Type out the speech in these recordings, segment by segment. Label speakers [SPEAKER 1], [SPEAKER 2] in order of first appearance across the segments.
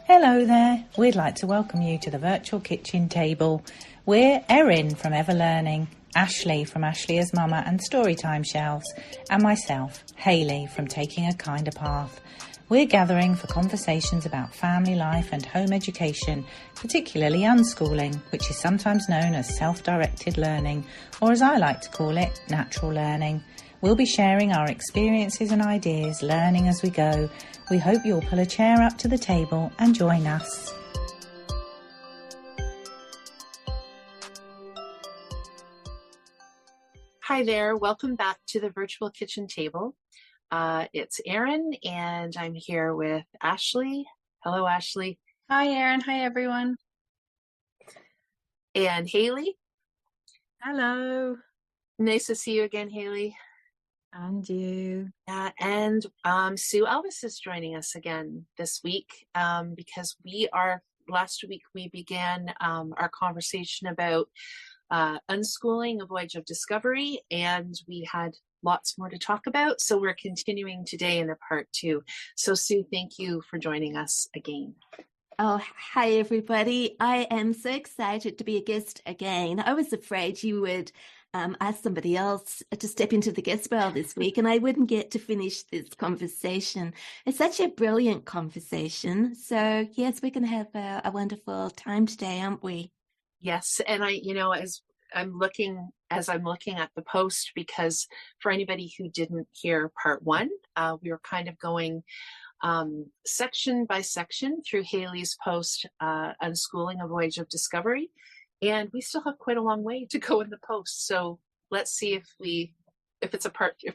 [SPEAKER 1] Hello there. We'd like to welcome you to the virtual kitchen table. We're Erin from Ever Learning, Ashley from Ashley as Mama and Storytime Shelves, and myself, Hayley from Taking a Kinder Path. We're gathering for conversations about family life and home education, particularly unschooling, which is sometimes known as self-directed learning, or as I like to call it, natural learning. We'll be sharing our experiences and ideas, learning as we go. We hope you'll pull a chair up to the table and join us.
[SPEAKER 2] Hi there, welcome back to the virtual kitchen table. It's Erin and I'm here with Ashley. Hello, Ashley.
[SPEAKER 3] Hi, Erin. Hi, everyone.
[SPEAKER 2] And Hayley.
[SPEAKER 1] Hello.
[SPEAKER 2] Nice to see you again, Hayley.
[SPEAKER 1] And you.
[SPEAKER 2] And Sue Elvis is joining us again this week because last week we began our conversation about Unschooling, a Voyage of Discovery, and we had lots more to talk about. So we're continuing today in a part 2. So Sue, thank you for joining us again.
[SPEAKER 4] Oh, hi, everybody. I am so excited to be a guest again. I was afraid you would ask somebody else to step into the guest role this week, and I wouldn't get to finish this conversation. It's such a brilliant conversation. So, yes, we're going to have a wonderful time today, aren't we?
[SPEAKER 2] Yes, and as I'm looking at the post, because for anybody who didn't hear part 1, we were kind of going section by section through Hayley's post, Unschooling, a Voyage of Discovery. And we still have quite a long way to go in the post. So let's see if we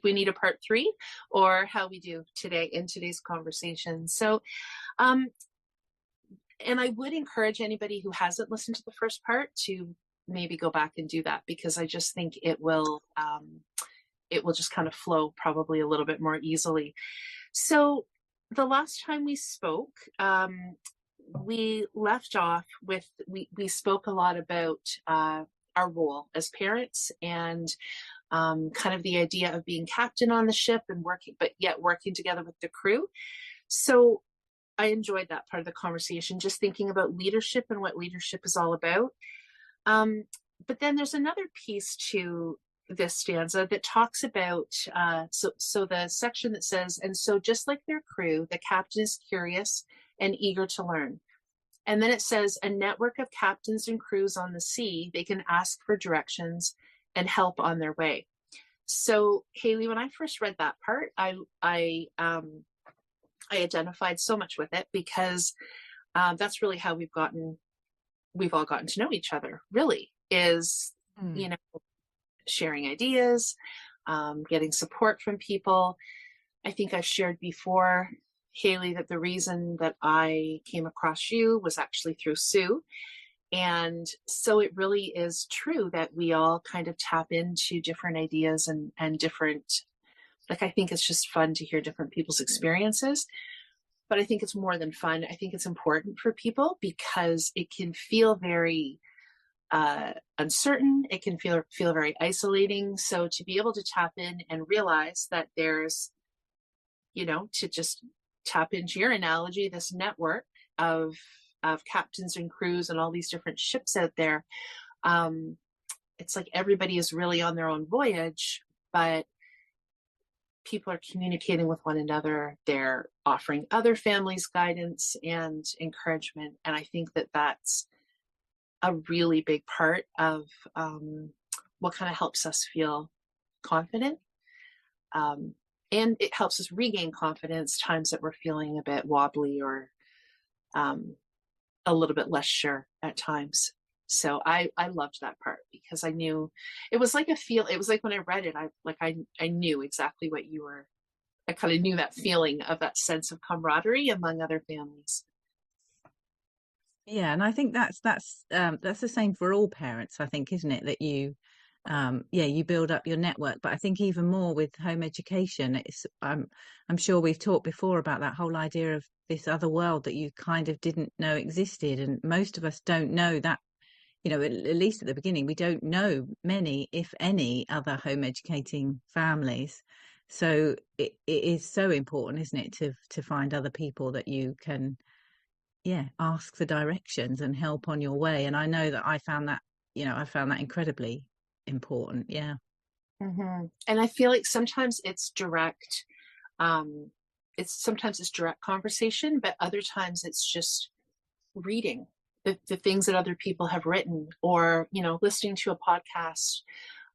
[SPEAKER 2] need a part 3 or how we do today in today's conversation. So, and I would encourage anybody who hasn't listened to the first part to maybe go back and do that, because I just think it will just kind of flow probably a little bit more easily. So the last time we spoke, we left off with, we spoke a lot about our role as parents and kind of the idea of being captain on the ship and working together with the crew. So I enjoyed that part of the conversation, just thinking about leadership and what leadership is all about. But then there's another piece to this stanza that talks about, so the section that says, and so just like their crew, the captain is curious and eager to learn. And then it says, a network of captains and crews on the sea, they can ask for directions and help on their way. So Hayley, when I first read that part, I identified so much with it, because that's really how we've all gotten to know each other, really, is, sharing ideas, getting support from people. I think I've shared before, Hayley, that the reason that I came across you was actually through Sue. And so it really is true that we all kind of tap into different ideas and different, like, I think it's just fun to hear different people's experiences. But I think it's more than fun. I think it's important for people because it can feel very uncertain. It can feel very isolating. So to be able to tap in and realize that there's, to just tap into your analogy, this network of captains and crews and all these different ships out there. It's like everybody is really on their own voyage, but people are communicating with one another. They're offering other families guidance and encouragement. And I think that that's a really big part of what kind of helps us feel confident. And it helps us regain confidence times that we're feeling a bit wobbly or a little bit less sure at times. So I loved that part because I knew it was like it was like when I read it, I knew exactly what you were. I kind of knew that feeling of that sense of camaraderie among other families.
[SPEAKER 1] Yeah, and I think that's the same for all parents, I think, isn't it? That you build up your network, but I think even more with home education, I'm sure we've talked before about that whole idea of this other world that you kind of didn't know existed, and most of us don't know that, at least at the beginning, we don't know many, if any, other home educating families. So it is so important, isn't it, to find other people that you can ask for directions and help on your way. And I know that I found that incredibly important. Yeah.
[SPEAKER 2] Mm-hmm. And I feel like sometimes it's direct. Sometimes it's direct conversation, but other times it's just reading the things that other people have written, or, listening to a podcast,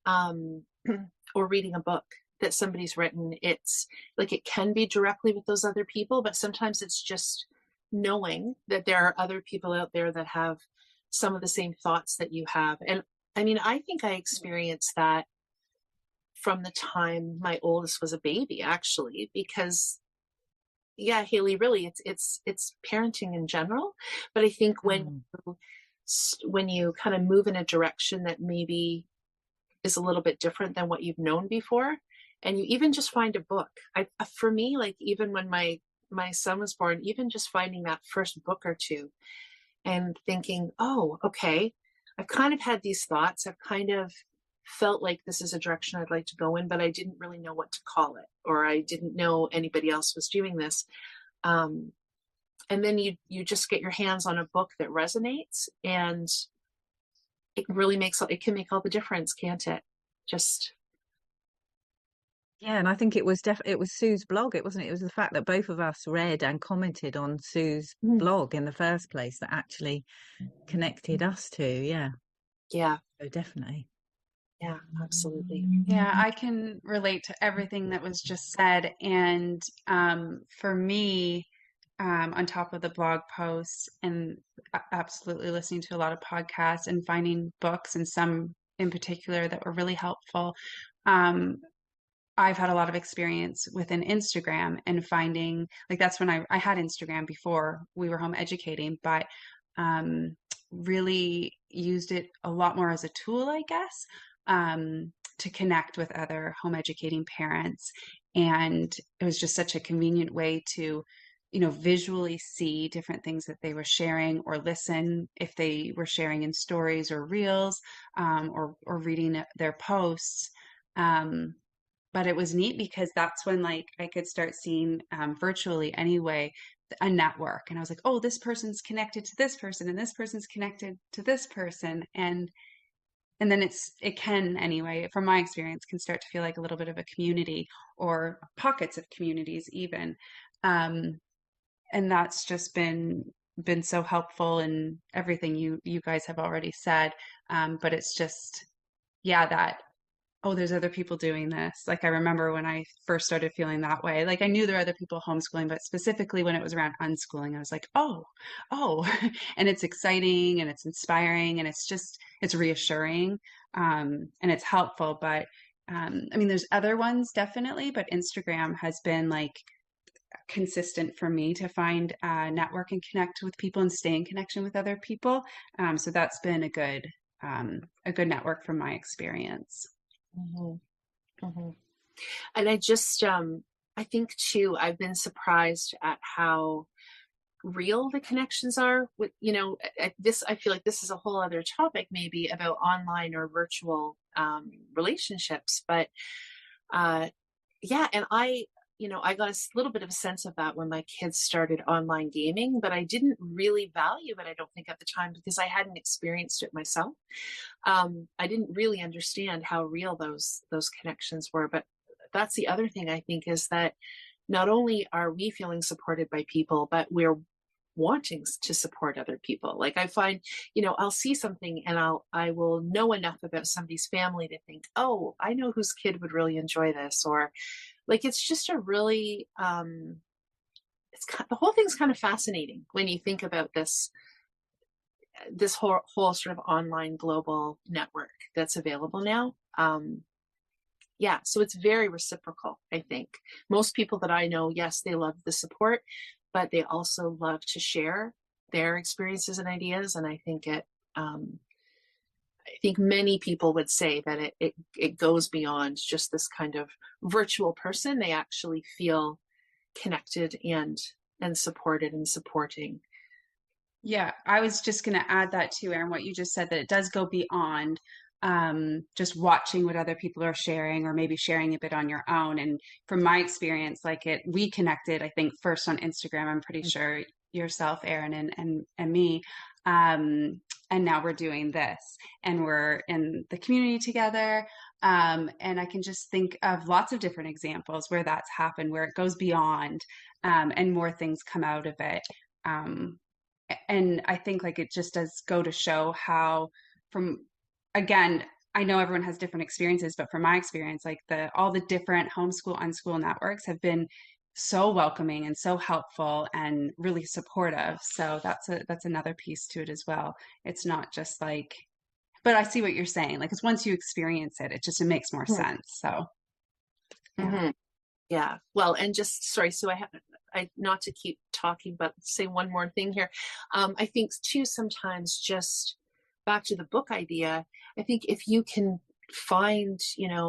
[SPEAKER 2] or reading a book that somebody's written. It's like, it can be directly with those other people, but sometimes it's just knowing that there are other people out there that have some of the same thoughts that you have. And I mean, I think I experienced that from the time my oldest was a baby, actually, because Hayley, really it's parenting in general. But I think when you kind of move in a direction that maybe is a little bit different than what you've known before, and you even just find a book. For me, like, even when my son was born, even just finding that first book or two and thinking, oh, okay, I've kind of had these thoughts. I've kind of felt like this is a direction I'd like to go in, but I didn't really know what to call it, or I didn't know anybody else was doing this. And then you just get your hands on a book that resonates, and it can make all the difference, can't it? Just.
[SPEAKER 1] Yeah, and I think it was Sue's blog, it wasn't it? It was the fact that both of us read and commented on Sue's blog in the first place that actually connected us to. Yeah.
[SPEAKER 2] Yeah.
[SPEAKER 1] So definitely.
[SPEAKER 2] Yeah, absolutely.
[SPEAKER 3] Yeah, I can relate to everything that was just said. And for me, on top of the blog posts and absolutely listening to a lot of podcasts and finding books, and some in particular that were really helpful, I've had a lot of experience within Instagram and finding, like, that's when I had Instagram before we were home educating, but really used it a lot more as a tool, I guess, to connect with other home educating parents. And it was just such a convenient way to, visually see different things that they were sharing, or listen if they were sharing in stories or reels, or reading their posts. But it was neat because that's when, like, I could start seeing virtually anyway, a network. And I was like, oh, this person's connected to this person, and this person's connected to this person. And then it can, anyway, from my experience, can start to feel like a little bit of a community, or pockets of communities even. And that's just been so helpful in everything you guys have already said. But it's just, that, oh, there's other people doing this. Like, I remember when I first started feeling that way, like, I knew there were other people homeschooling, but specifically when it was around unschooling, I was like, oh, and it's exciting and it's inspiring, and it's reassuring, and it's helpful. But, I mean, there's other ones definitely, but Instagram has been, like, consistent for me to find network and connect with people and stay in connection with other people. So that's been a good network from my experience.
[SPEAKER 2] Mm-hmm. Mm-hmm. And I just, I think too, I've been surprised at how real the connections are with, I feel like this is a whole other topic, maybe, about online or virtual relationships. But and I got a little bit of a sense of that when my kids started online gaming, but I didn't really value it, I don't think, at the time, because I hadn't experienced it myself. I didn't really understand how real those connections were. But that's the other thing, I think, is that not only are we feeling supported by people, but we're wanting to support other people. Like, I find, I'll see something and I will know enough about somebody's family to think, oh, I know whose kid would really enjoy this. Or, like, it's just a really, the whole thing's kind of fascinating when you think about this whole sort of online global network that's available now. So it's very reciprocal, I think. Most people that I know, yes, they love the support, but they also love to share their experiences and ideas. And I think many people would say that it goes beyond just this kind of virtual person. They actually feel connected and supported and supporting.
[SPEAKER 3] Yeah, I was just going to add that too, Erin, what you just said, that it does go beyond just watching what other people are sharing, or maybe sharing a bit on your own. And from my experience, we connected, I think, first on Instagram. I'm pretty sure yourself, Erin, and me. And now we're doing this, and we're in the community together. And I can just think of lots of different examples where that's happened, where it goes beyond, and more things come out of it. And I think like it just does go to show how, again, I know everyone has different experiences, but from my experience, like all the different homeschool, unschool networks have been so welcoming and so helpful and really supportive. So that's another piece to it as well. It's not just like, but I see what you're saying. Like, because once you experience it, it makes more sense. So, yeah.
[SPEAKER 2] Mm-hmm. Yeah. Well, and just sorry, so I not to keep talking, but say one more thing here. I think too, sometimes just back to the book idea, I think if you can find,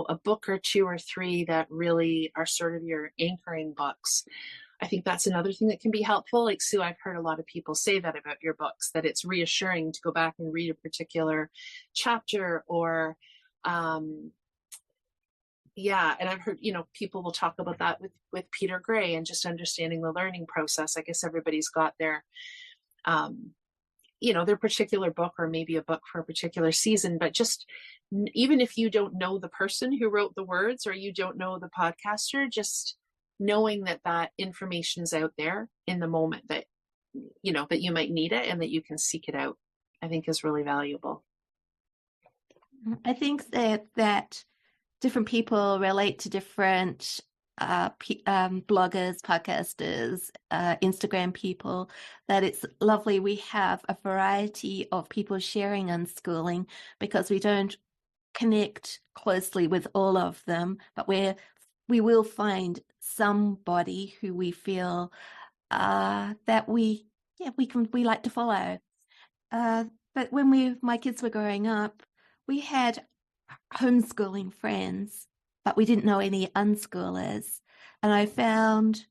[SPEAKER 2] a book or two or three that really are sort of your anchoring books, I think that's another thing that can be helpful. Like Sue, I've heard a lot of people say that about your books, that it's reassuring to go back and read a particular chapter or, yeah. And I've heard, people will talk about that with Peter Gray and just understanding the learning process. I guess everybody's got their, their particular book or maybe a book for a particular season, but just even if you don't know the person who wrote the words or you don't know the podcaster, just knowing that information is out there in the moment that, that you might need it and that you can seek it out, I think is really valuable.
[SPEAKER 4] I think that different people relate to different bloggers, podcasters, Instagram people, that it's lovely we have a variety of people sharing unschooling because we don't connect closely with all of them, but we will find somebody who we feel that we like to follow. But when my kids were growing up, we had homeschooling friends, but we didn't know any unschoolers. And I found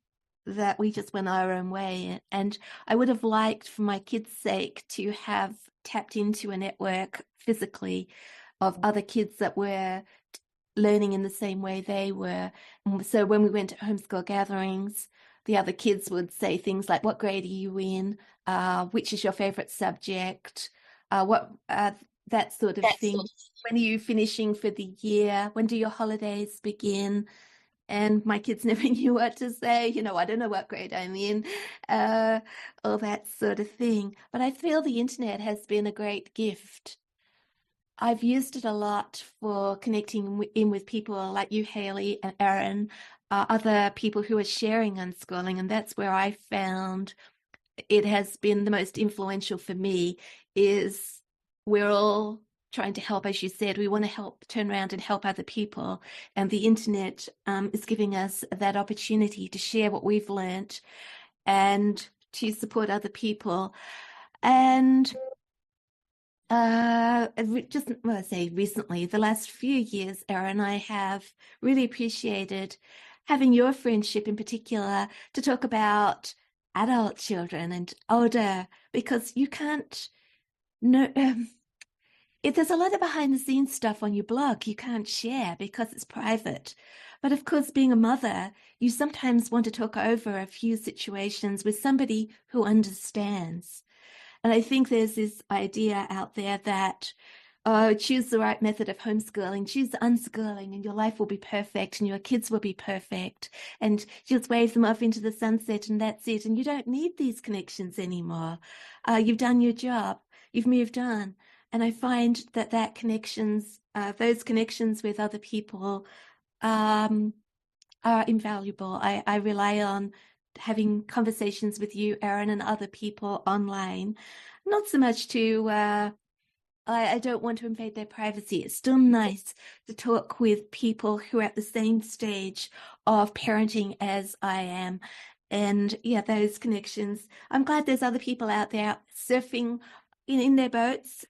[SPEAKER 4] that we just went our own way. And I would have liked, for my kids' sake, to have tapped into a network physically of other kids that were learning in the same way they were. And so when we went to homeschool gatherings, the other kids would say things like, what grade are you in? Which is your favorite subject? That sort of thing. When are you finishing for the year? When do your holidays begin? And my kids never knew what to say. I don't know what grade I'm in, all that sort of thing. But I feel the internet has been a great gift. I've used it a lot for connecting in with people like you, Hayley, and Erin, other people who are sharing unschooling. And that's where I found it has been the most influential for me, is we're all trying to help, as you said. We want to turn around and help other people. And the internet is giving us that opportunity to share what we've learned and to support other people. And recently, the last few years, Erin, I have really appreciated having your friendship in particular to talk about adult children and older, because you can't if there's a lot of behind the scenes stuff on your blog you can't share because it's private. But of course, being a mother, you sometimes want to talk over a few situations with somebody who understands. And I think there's this idea out there that, choose the right method of homeschooling, choose unschooling, and your life will be perfect and your kids will be perfect. And just wave them off into the sunset and that's it. And you don't need these connections anymore. You've done your job. You've moved on. And I find that those connections with other people are invaluable. I rely on having conversations with you, Erin, and other people online, not so much to, I don't want to invade their privacy. It's still nice to talk with people who are at the same stage of parenting as I am. And yeah, those connections. I'm glad there's other people out there surfing in their boats,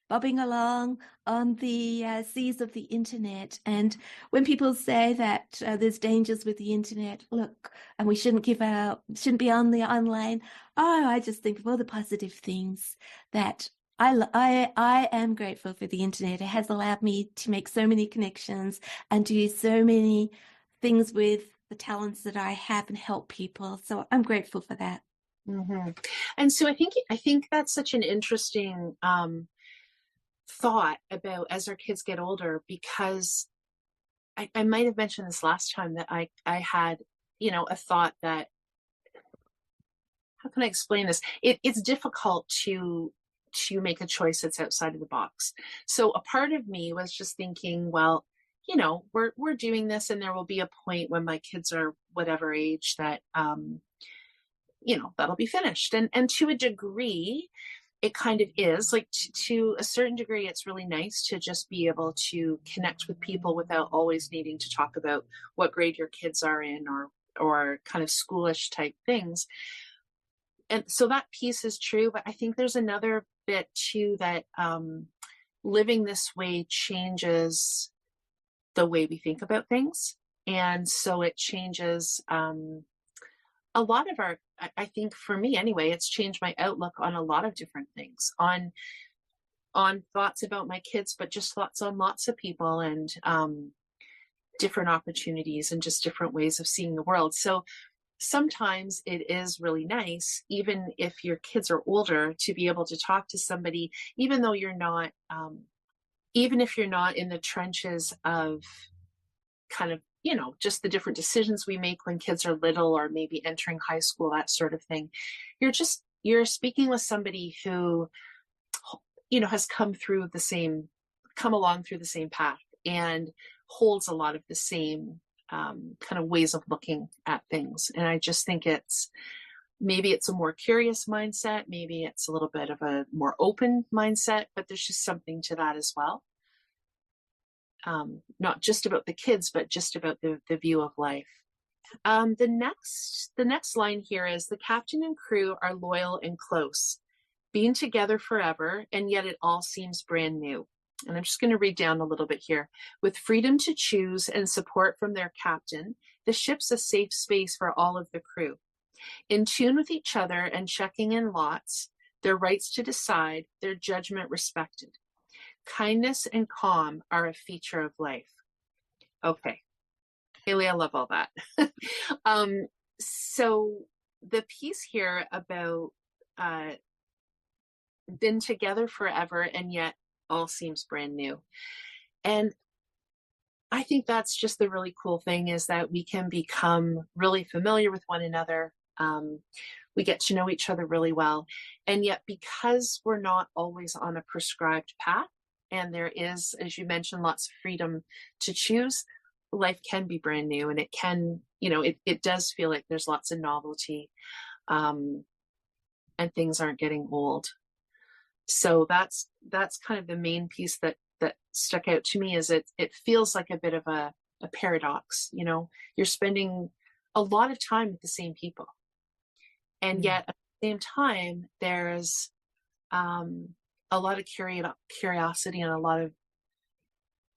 [SPEAKER 4] bobbing along on the seas of the internet. And when people say that there's dangers with the internet, look, and we shouldn't be on the online. I just think of all the positive things that I am grateful for the internet. It has allowed me to make so many connections and do so many things with the talents that I have and help people. So I'm grateful for that.
[SPEAKER 2] Mm-hmm. And so I think that's such an interesting thought about as our kids get older, because I might have mentioned this last time that I had, a thought that, how can I explain this? It's difficult to make a choice that's outside of the box. So a part of me was just thinking, well, we're doing this, and there will be a point when my kids are whatever age that that'll be finished. And to a degree, it kind of is like to a certain degree, it's really nice to just be able to connect with people without always needing to talk about what grade your kids are in, or kind of schoolish type things. And so that piece is true, but I think there's another bit too, that living this way changes the way we think about things. And so it changes a lot of I think for me anyway, it's changed my outlook on a lot of different things, on thoughts about my kids, but just thoughts on lots of people, and different opportunities, and just different ways of seeing the world. So sometimes it is really nice, even if your kids are older, to be able to talk to somebody, even though you're not, even if you're not in the trenches of kind of, just the different decisions we make when kids are little, or maybe entering high school, that sort of thing. You're speaking with somebody who, has come along through the same path, and holds a lot of the same kind of ways of looking at things. And I just think maybe it's a more curious mindset, maybe it's a little bit of a more open mindset, but there's just something to that as well. Not just about the kids, but just about the view of life. The next line here is, the captain and crew are loyal and close, being together forever, and yet it all seems brand new. And I'm just going to read down a little bit here. With freedom to choose and support from their captain, the ship's a safe space for all of the crew. In tune with each other and checking in lots, their rights to decide, their judgment respected. Kindness and calm are a feature of life. Okay. Hayley, I love all that. So the piece here about been together forever, and yet all seems brand new. And I think that's just the really cool thing, is that we can become really familiar with one another. We get to know each other really well. And yet, because we're not always on a prescribed path, and there is, as you mentioned, lots of freedom to choose, life can be brand new, and it can, it does feel like there's lots of novelty, and things aren't getting old. So that's kind of the main piece that stuck out to me, is it feels like a bit of a paradox. You're spending a lot of time with the same people, and yet at the same time, there's a lot of curiosity, and a lot of,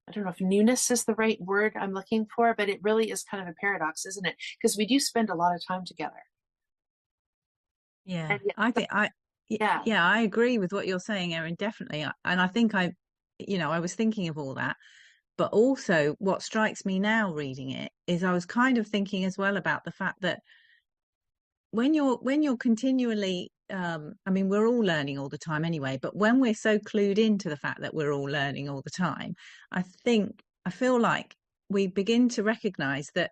[SPEAKER 2] I don't know if newness is the right word I'm looking for, but it really is kind of a paradox, isn't it? Because we do spend a lot of time together.
[SPEAKER 1] Yeah, I agree with what you're saying, Erin, definitely. And I think I was thinking of all that, but also what strikes me now reading it is, I was kind of thinking as well about the fact that when you're continually, we're all learning all the time anyway, but when we're so clued into the fact that we're all learning all the time, I feel like we begin to recognize that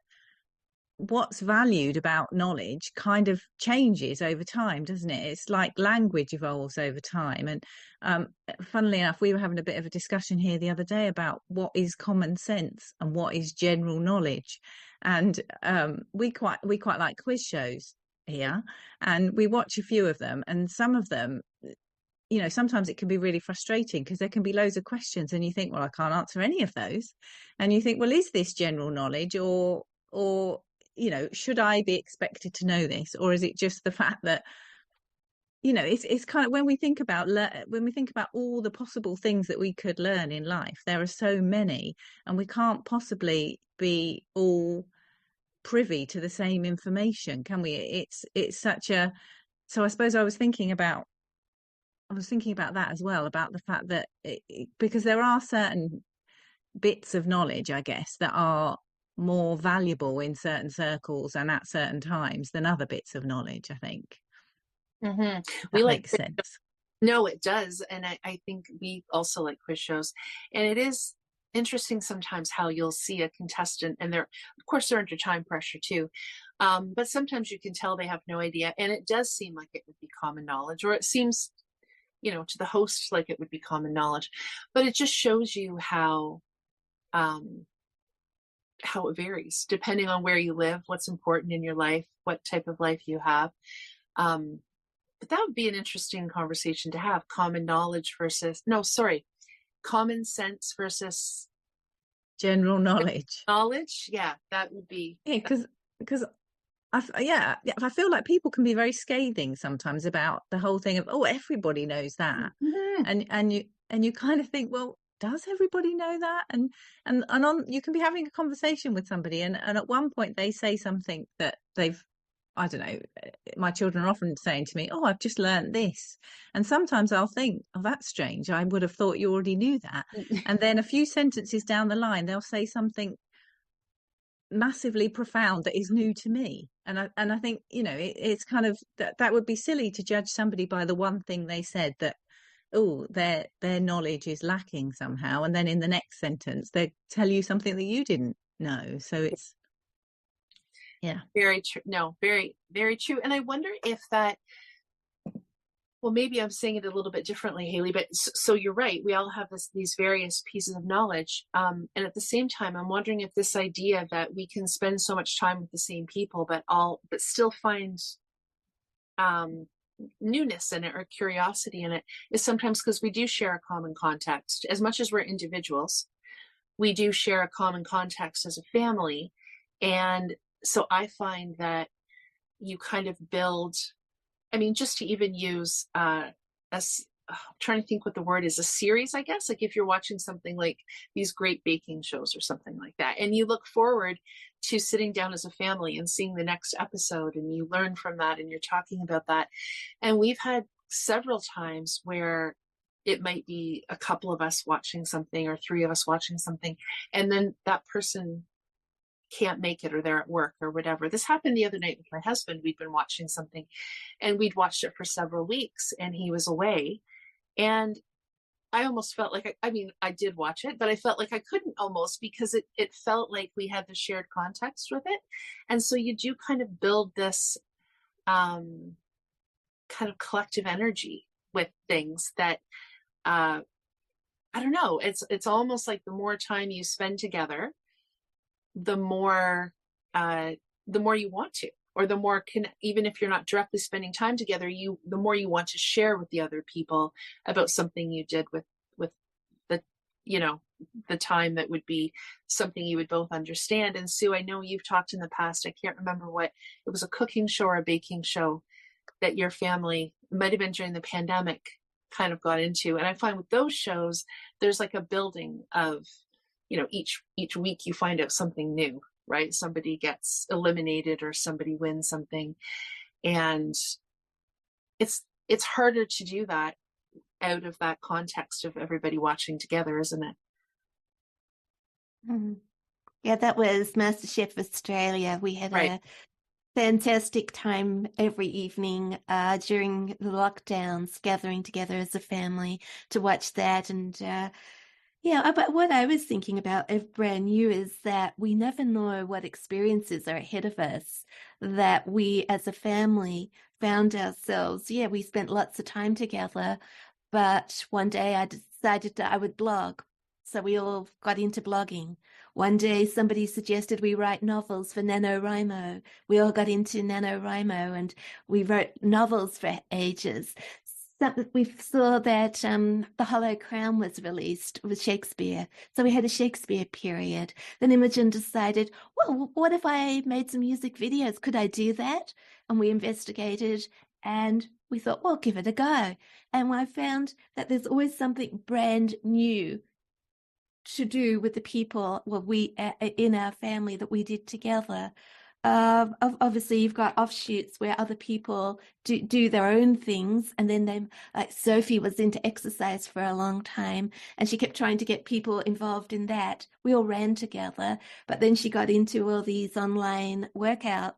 [SPEAKER 1] what's valued about knowledge kind of changes over time, doesn't it? It's like language evolves over time. And funnily enough, we were having a bit of a discussion here the other day about what is common sense and what is general knowledge. And we quite like quiz shows here, and we watch a few of them, and some of them, sometimes it can be really frustrating, because there can be loads of questions and you think, well, I can't answer any of those. And you think, well, is this general knowledge, or should I be expected to know this? Or is it just the fact that, it's kind of, when we think about all the possible things that we could learn in life, there are so many, and we can't possibly be all privy to the same information, can we? It's such a, so I suppose I was thinking about that as well, about the fact that because there are certain bits of knowledge, I guess, that are more valuable in certain circles and at certain times than other bits of knowledge, I think.
[SPEAKER 2] We like
[SPEAKER 1] makes sense.
[SPEAKER 2] No, it does. And I think we also like quiz shows. And it is interesting sometimes how you'll see a contestant and they're, of course, they're under time pressure too. But sometimes you can tell they have no idea. And it does seem like it would be common knowledge, or it seems, to the host like it would be common knowledge. But it just shows you how it varies depending on where you live, what's important in your life, what type of life you have. But that would be an interesting conversation to have. Common sense versus
[SPEAKER 1] general knowledge.
[SPEAKER 2] Yeah, that would be.
[SPEAKER 1] Yeah, because I feel like people can be very scathing sometimes about the whole thing of, oh, everybody knows that, and you kind of think, well, does everybody know that? And you can be having a conversation with somebody, and at one point they say something that I don't know, my children are often saying to me, oh, I've just learned this. And sometimes I'll think, oh, that's strange. I would have thought you already knew that. And then a few sentences down the line, they'll say something massively profound that is new to me. And I think, it's kind of, that would be silly to judge somebody by the one thing they said that, oh, their knowledge is lacking somehow. And then in the next sentence, they tell you something that you didn't know. So it's, yeah.
[SPEAKER 2] Very true. No, very, very true. And I wonder if that, well, maybe I'm saying it a little bit differently, Hayley, but so you're right. We all have these various pieces of knowledge. And at the same time, I'm wondering if this idea that we can spend so much time with the same people, but still find newness in it or curiosity in it is sometimes because we do share a common context. As much as we're individuals, we do share a common context as a family. And so I find that you kind of build, just to even use I'm trying to think what the word is, a series, I guess, like if you're watching something like these great baking shows or something like that, and you look forward to sitting down as a family and seeing the next episode, and you learn from that and you're talking about that. And we've had several times where it might be a couple of us watching something or three of us watching something, and then that person can't make it or they're at work or whatever. This happened the other night with my husband. We'd been watching something and we'd watched it for several weeks and he was away. And I almost felt like, I did watch it, but I felt like I couldn't almost because it felt like we had the shared context with it. And so you do kind of build this kind of collective energy with things that, I don't know, it's almost like the more time you spend together, the more you want to, or the more even if you're not directly spending time together, the more you want to share with the other people about something you did with the the time that would be something you would both understand. And Sue, I know you've talked in the past, I can't remember what it was, a cooking show or a baking show that your family, might have been during the pandemic, kind of got into. And I find with those shows, there's like a building of, each week you find out something new, right? Somebody gets eliminated or somebody wins something. And it's harder to do that out of that context of everybody watching together, isn't it?
[SPEAKER 4] Mm. Yeah, that was MasterChef Australia. We had
[SPEAKER 2] Right.
[SPEAKER 4] a fantastic time every evening during the lockdowns, gathering together as a family to watch that. And but what I was thinking about of brand new is that we never know what experiences are ahead of us, that we as a family found ourselves, we spent lots of time together, but one day I decided that I would blog. So we all got into blogging. One day somebody suggested we write novels for NaNoWriMo. We all got into NaNoWriMo and we wrote novels for ages. We saw that The Hollow Crown was released with Shakespeare. So we had a Shakespeare period. Then Imogen decided, well, what if I made some music videos? Could I do that? And we investigated and we thought, well, give it a go. And I found that there's always something brand new to do with the people, we in our family that we did together. Obviously you've got offshoots where other people do their own things, and then they, like Sophie was into exercise for a long time and she kept trying to get people involved in that. We all ran together, but then she got into all these online workouts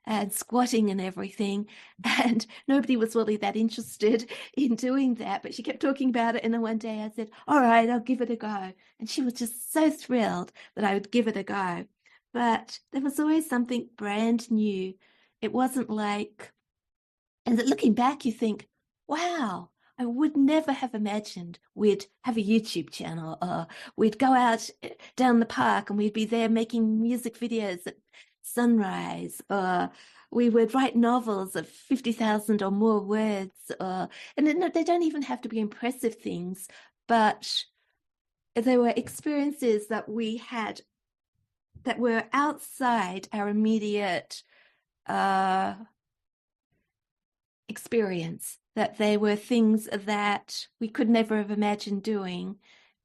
[SPEAKER 4] and squatting and everything. And nobody was really that interested in doing that, but she kept talking about it. And then one day I said, all right, I'll give it a go. And she was just so thrilled that I would give it a go. But there was always something brand new. It wasn't like, and looking back, you think, wow, I would never have imagined we'd have a YouTube channel, or we'd go out down the park and we'd be there making music videos at sunrise, or we would write novels of 50,000 or more words, and they don't even have to be impressive things, but there were experiences that we had that were outside our immediate experience, that they were things that we could never have imagined doing.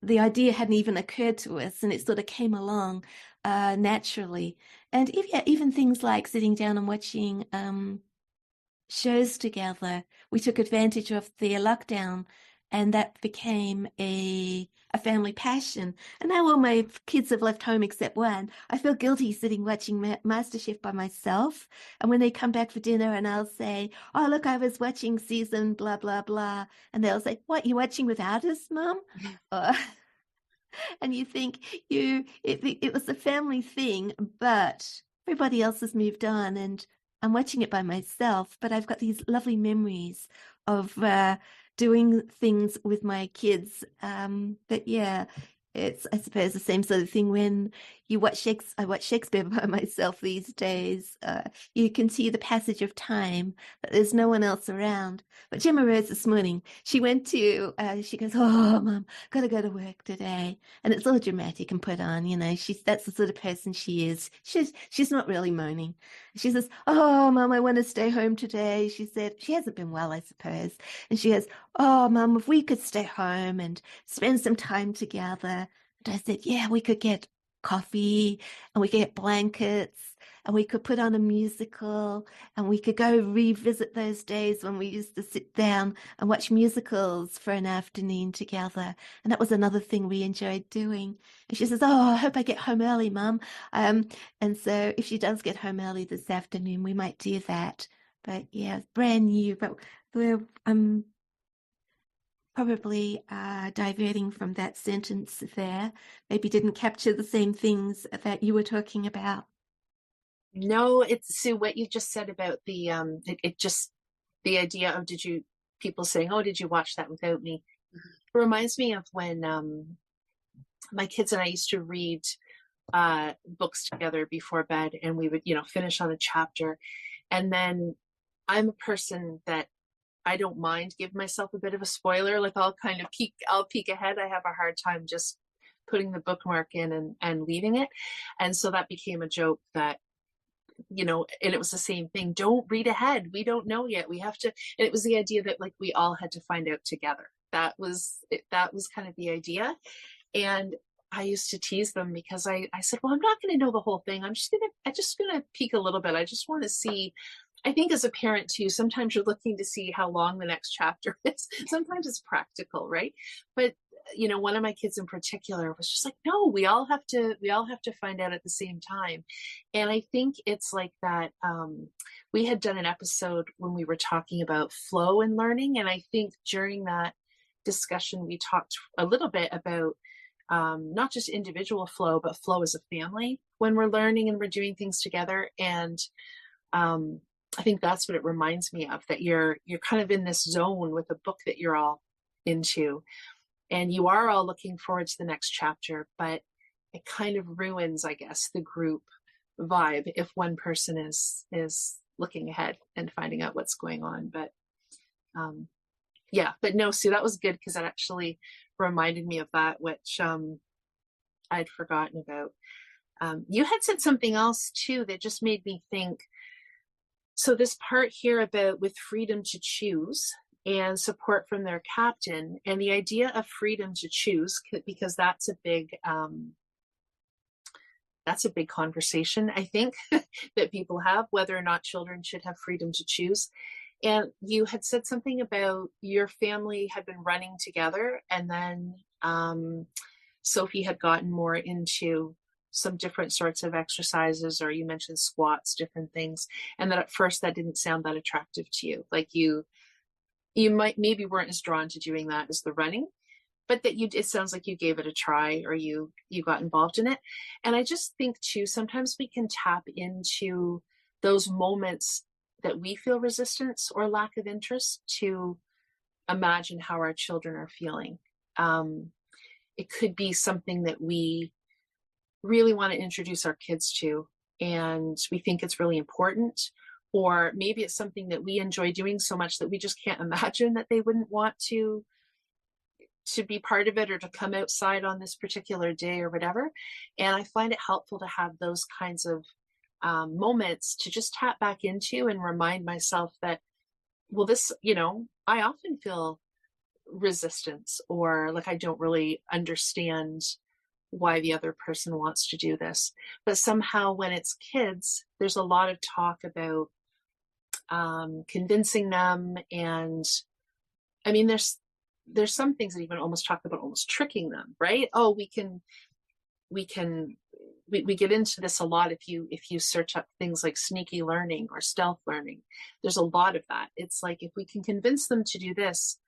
[SPEAKER 4] The idea hadn't even occurred to us, and it sort of came along naturally. And even things like sitting down and watching shows together. We took advantage of the lockdown, and that became a family passion. And now all my kids have left home except one. I feel guilty sitting watching MasterChef by myself. And when they come back for dinner and I'll say, oh, look, I was watching season blah, blah, blah. And they'll say, what, you watching without us, Mum? And you think it was a family thing, but everybody else has moved on and I'm watching it by myself. But I've got these lovely memories of doing things with my kids. But yeah, it's, I suppose, the same sort of thing when you watch I watch Shakespeare by myself these days. You can see the passage of time, but there's no one else around. But Gemma Rose this morning, she went to, she goes, oh, Mum, got to go to work today. And it's all dramatic and put on, you know, that's the sort of person she is. She's not really moaning. She says, oh, Mum, I want to stay home today. She said, she hasn't been well, I suppose. And she goes, oh, Mum, if we could stay home and spend some time together. And I said, yeah, we could get coffee and we could get blankets and we could put on a musical and we could go revisit those days when we used to sit down and watch musicals for an afternoon together. And that was another thing we enjoyed doing. And she says, oh, I hope I get home early, Mum. And so if she does get home early this afternoon, we might do that. But yeah, it's brand new. But we're probably diverting from that sentence there. Maybe didn't capture the same things that you were talking about.
[SPEAKER 2] No, it's Sue, what you just said about the the idea of people saying, oh, did you watch that without me? It reminds me of when my kids and I used to read books together before bed, and we would, finish on a chapter. And then I'm a person that I don't mind giving myself a bit of a spoiler. Like I'll peek ahead. I have a hard time just putting the bookmark in and leaving it. And so that became a joke that, and it was the same thing. Don't read ahead. We don't know yet. We have to, and it was the idea that like we all had to find out together. That was kind of the idea. And I used to tease them because I said, well, I'm not going to know the whole thing. I'm just going to peek a little bit. I just want to see. I think as a parent too, sometimes you're looking to see how long the next chapter is. Sometimes it's practical, right? But one of my kids in particular was just like, no, we all have to find out at the same time. And I think it's like that. We had done an episode when we were talking about flow and learning. And I think during that discussion, we talked a little bit about not just individual flow, but flow as a family when we're learning and we're doing things together. And I think that's what it reminds me of, that you're kind of in this zone with a book that you're all into, and you are all looking forward to the next chapter, but it kind of ruins, I guess, the group vibe if one person is looking ahead and finding out what's going on. But but no, Sue, that was good because it actually reminded me of that, which I'd forgotten about. You had said something else too that just made me think. So this part here about with freedom to choose and support from their captain, and the idea of freedom to choose, because that's a big conversation, I think, that people have, whether or not children should have freedom to choose. And you had said something about your family had been running together, and then Sophie had gotten more into some different sorts of exercises, or you mentioned squats, different things, and that at first that didn't sound that attractive to you. Like you might maybe weren't as drawn to doing that as the running, but that it sounds like you gave it a try, or you got involved in it. And I just think too, sometimes we can tap into those moments that we feel resistance or lack of interest to imagine how our children are feeling. It could be something that we really want to introduce our kids to, and we think it's really important, or maybe it's something that we enjoy doing so much that we just can't imagine that they wouldn't want to be part of it, or to come outside on this particular day or whatever. And I find it helpful to have those kinds of moments to just tap back into and remind myself that, well, this, I often feel resistance, or like I don't really understand why the other person wants to do this. But somehow when it's kids, there's a lot of talk about convincing them. And I mean, there's some things that even almost talk about almost tricking them, right? Oh, we get into this a lot if you search up things like sneaky learning or stealth learning. There's a lot of that. It's like, if we can convince them to do this,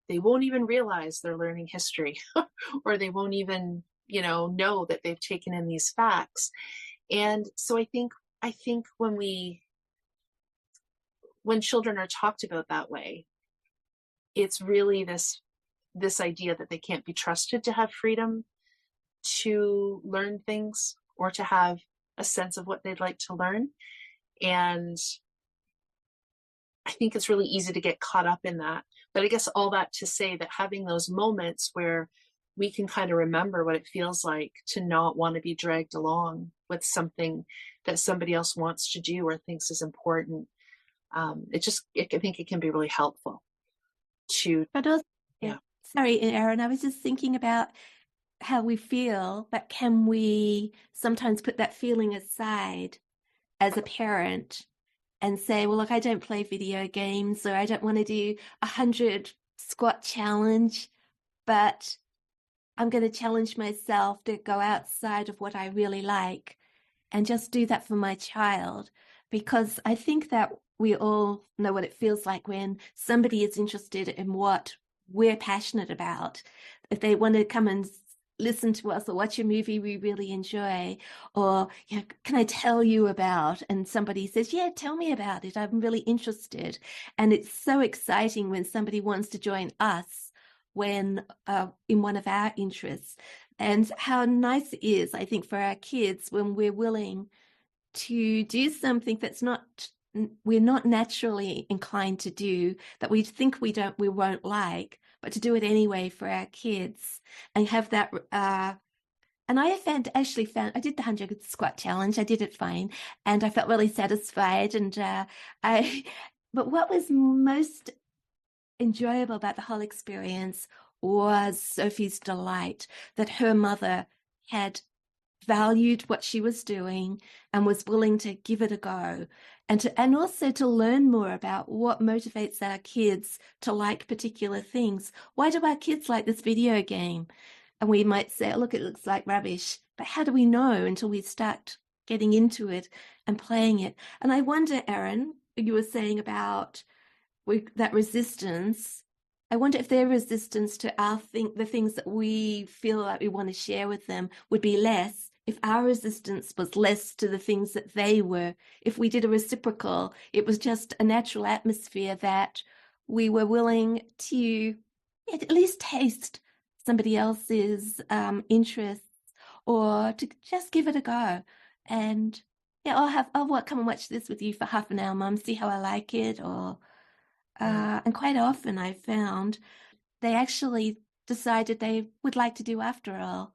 [SPEAKER 2] they won't even realize they're learning history, or they won't even, know that they've taken in these facts. And so I think when children are talked about that way, it's really this idea that they can't be trusted to have freedom to learn things, or to have a sense of what they'd like to learn. And I think it's really easy to get caught up in that. But I guess all that to say that having those moments where we can kind of remember what it feels like to not want to be dragged along with something that somebody else wants to do or thinks is important, I think it can be really helpful to.
[SPEAKER 4] But also,
[SPEAKER 2] yeah.
[SPEAKER 4] Sorry, Erin, I was just thinking about how we feel, but can we sometimes put that feeling aside as a parent and say, well, look, I don't play video games, or I don't want to do 100 squat challenge, but I'm going to challenge myself to go outside of what I really like and just do that for my child. Because I think that we all know what it feels like when somebody is interested in what we're passionate about. If they want to come and listen to us or watch a movie we really enjoy, or can I tell you about, and somebody says, yeah, tell me about it, I'm really interested. And it's so exciting when somebody wants to join us when in one of our interests. And how nice it is, I think, for our kids when we're willing to do something that's we're not naturally inclined to do, that we think we won't like, but to do it anyway for our kids and have that. And I found I did the 100 squat challenge. I did it fine, and I felt really satisfied. And but what was most enjoyable about the whole experience was Sophie's delight that her mother had valued what she was doing and was willing to give it a go, and also to learn more about what motivates our kids to like particular things. Why do our kids like this video game? And we might say, oh, look, it looks like rubbish, but how do we know until we start getting into it and playing it? And I wonder, Erin, you were saying about that resistance. I wonder if their resistance to the things that we feel like we want to share with them would be less if our resistance was less to the things that they were. If we did a reciprocal, it was just a natural atmosphere that we were willing to at least taste somebody else's interests, or to just give it a go. And I'll come and watch this with you for half an hour, Mum, see how I like it. Or and quite often I found they actually decided they would like to do after all.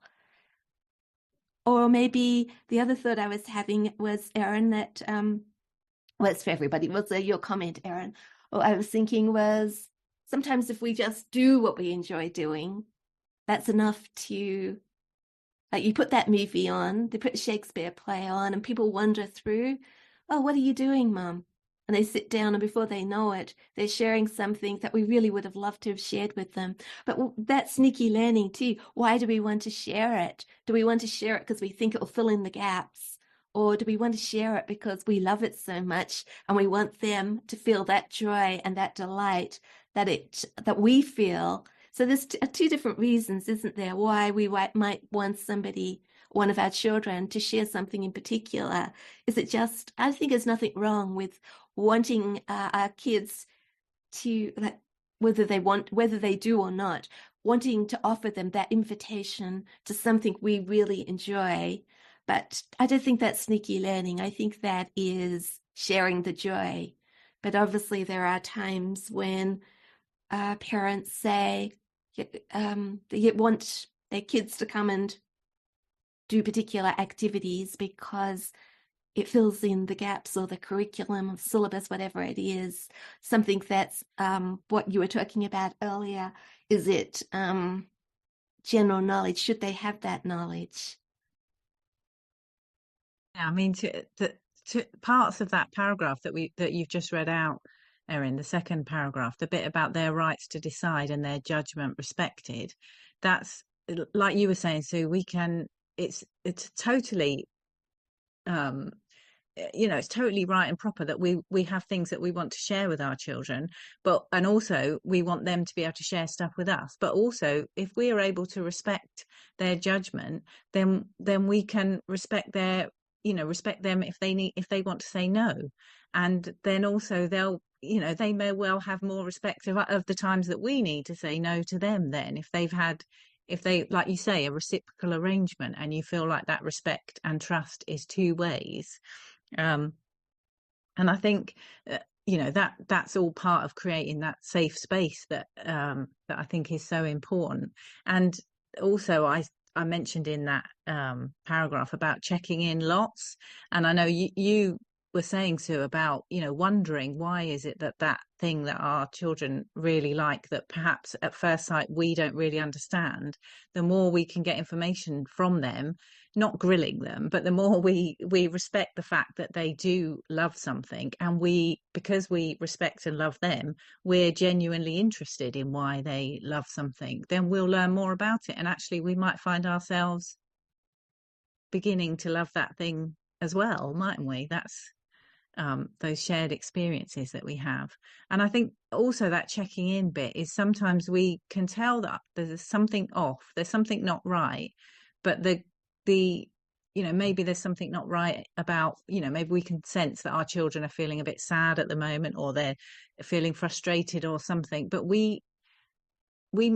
[SPEAKER 4] Or maybe the other thought I was having was, Erin, that it's for everybody. What's your comment, Erin? Or I was thinking was, sometimes if we just do what we enjoy doing, that's enough to, like, you put that movie on, they put Shakespeare play on, and people wander through, oh, what are you doing, Mum? and they sit down, and before they know it, they're sharing something that we really would have loved to have shared with them. But that's sneaky learning too. Why do we want to share it? Do we want to share it because we think it will fill in the gaps? Or do we want to share it because we love it so much and we want them to feel that joy and that delight that we feel? So there's two different reasons, isn't there, why we might want one of our children to share something in particular. Is it just, I think there's nothing wrong with wanting our kids to, like, whether they do or not, wanting to offer them that invitation to something we really enjoy. But I don't think that's sneaky learning. I think that is sharing the joy. But obviously there are times when parents say they want their kids to come and do particular activities because it fills in the gaps, or the curriculum or syllabus, whatever it is, something that's what you were talking about earlier. Is it general knowledge? Should they have that knowledge?
[SPEAKER 1] Yeah, I mean, to parts of that paragraph that you've just read out, Erin, the second paragraph, the bit about their rights to decide and their judgment respected, that's like you were saying, Sue, it's totally it's totally right and proper that we have things that we want to share with our children, and also we want them to be able to share stuff with us. But also, if we are able to respect their judgment, then we can respect them if they want to say no. And then also they may well have more respect of the times that we need to say no to them, then if they, like you say, a reciprocal arrangement, and you feel like that respect and trust is two ways. And I think that's all part of creating that safe space that I think is so important. And also I mentioned in that paragraph about checking in lots, and I know you were saying, Sue, about wondering why is it that thing that our children really like, that perhaps at first sight we don't really understand, the more we can get information from them, not grilling them, but the more we respect the fact that they do love something, and because we respect and love them, we're genuinely interested in why they love something, then we'll learn more about it, and actually we might find ourselves beginning to love that thing as well, mightn't we? That's those shared experiences that we have. And I think also that checking in bit is, sometimes we can tell that there's something off, there's something not right, but maybe there's something not right about, maybe we can sense that our children are feeling a bit sad at the moment, or they're feeling frustrated or something, but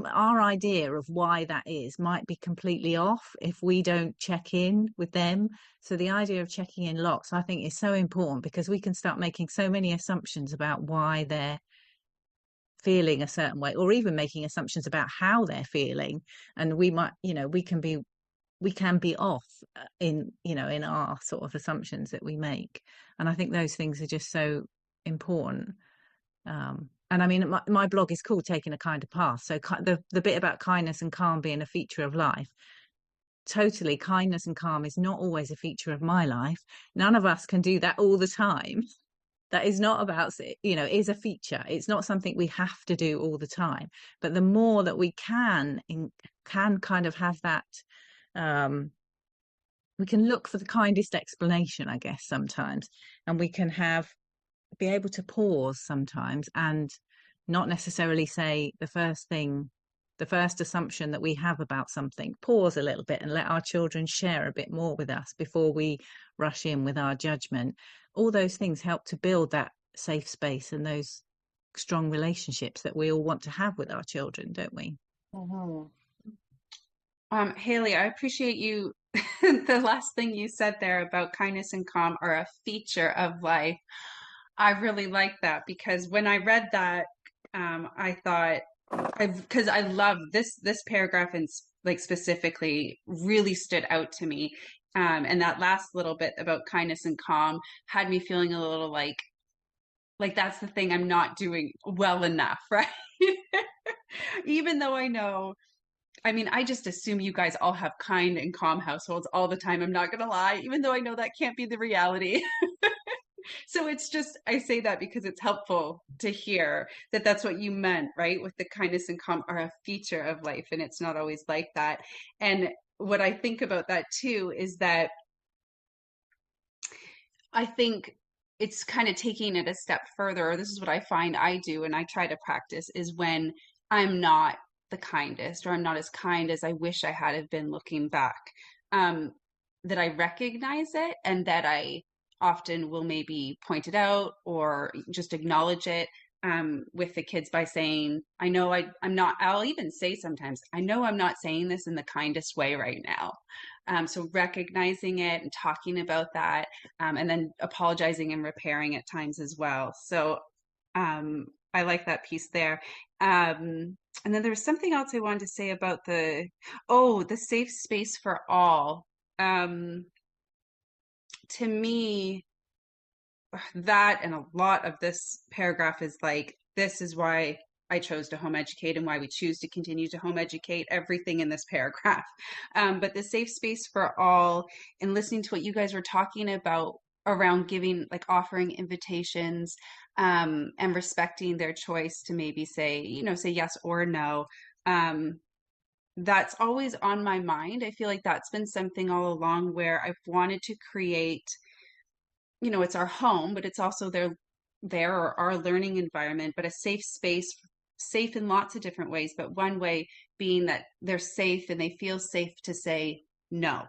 [SPEAKER 1] our idea of why that is might be completely off if we don't check in with them. So the idea of checking in lots, I think, is so important, because we can start making so many assumptions about why they're feeling a certain way, or even making assumptions about how they're feeling, and we might, we can be off in our sort of assumptions that we make. And I think those things are just so important. And I mean, my blog is called Taking a Kinder Path. So the bit about kindness and calm being a feature of life, totally, kindness and calm is not always a feature of my life. None of us can do that all the time. That is not about, is a feature. It's not something we have to do all the time. But the more that we can kind of have that, we can look for the kindest explanation, I guess, sometimes, and we can be able to pause sometimes and not necessarily say the first assumption that we have about something. Pause a little bit and let our children share a bit more with us before we rush in with our judgment. All those things help to build that safe space and those strong relationships that we all want to have with our children, don't we?
[SPEAKER 3] Mm-hmm. Hayley, I appreciate you. The last thing you said there about kindness and calm are a feature of life. I really like that, because when I read that, I thought, because I love this paragraph, and like specifically really stood out to me. And that last little bit about kindness and calm had me feeling a little like that's the thing I'm not doing well enough, right? Even though I know, I mean, I just assume you guys all have kind and calm households all the time. I'm not going to lie, even though I know that can't be the reality. So it's just, I say that because it's helpful to hear that that's what you meant, right? With the kindness and calm are a feature of life, and it's not always like that. And what I think about that too is that I think it's kind of taking it a step further, or this is what I find I do and I try to practice, is when I'm not the kindest or I'm not as kind as I wish I had have been looking back, that I recognize it and that I often will maybe point it out or just acknowledge it with the kids by saying, I know I'm not, I'll even say sometimes, I know I'm not saying this in the kindest way right now. So recognizing it and talking about that, and then apologizing and repairing at times as well. So I like that piece there. And then there was something else I wanted to say about the safe space for all. To me, that and a lot of this paragraph is like, this is why I chose to home educate and why we choose to continue to home educate, everything in this paragraph. But the safe space for all, and listening to what you guys were talking about around giving, like offering invitations, and respecting their choice to maybe say yes or no. That's always on my mind. I feel like that's been something all along where I've wanted to create, it's our home, but it's also our learning environment, but a safe space, safe in lots of different ways. But one way being that they're safe and they feel safe to say no,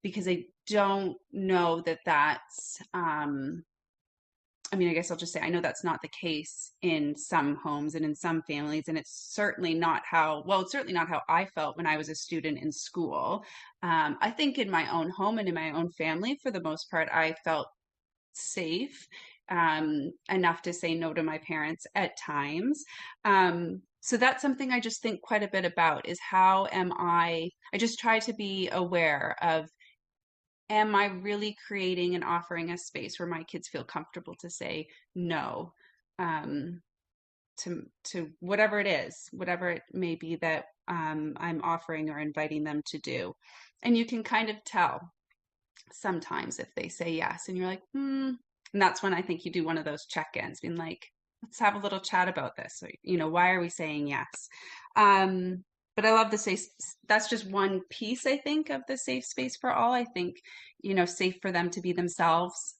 [SPEAKER 3] because I don't know that that's, I guess I'll just say, I know that's not the case in some homes and in some families. And it's certainly not how I felt when I was a student in school. I think in my own home and in my own family, for the most part, I felt safe enough to say no to my parents at times. So that's something I just think quite a bit about, is how I just try to be aware of, am I really creating and offering a space where my kids feel comfortable to say no, to whatever it is, whatever it may be that I'm offering or inviting them to do. And you can kind of tell sometimes if they say yes and you're like, and that's when I think you do one of those check-ins, being like, let's have a little chat about this. Or, why are we saying yes? But I love the safe, that's just one piece, I think, of the safe space for all. I think, safe for them to be themselves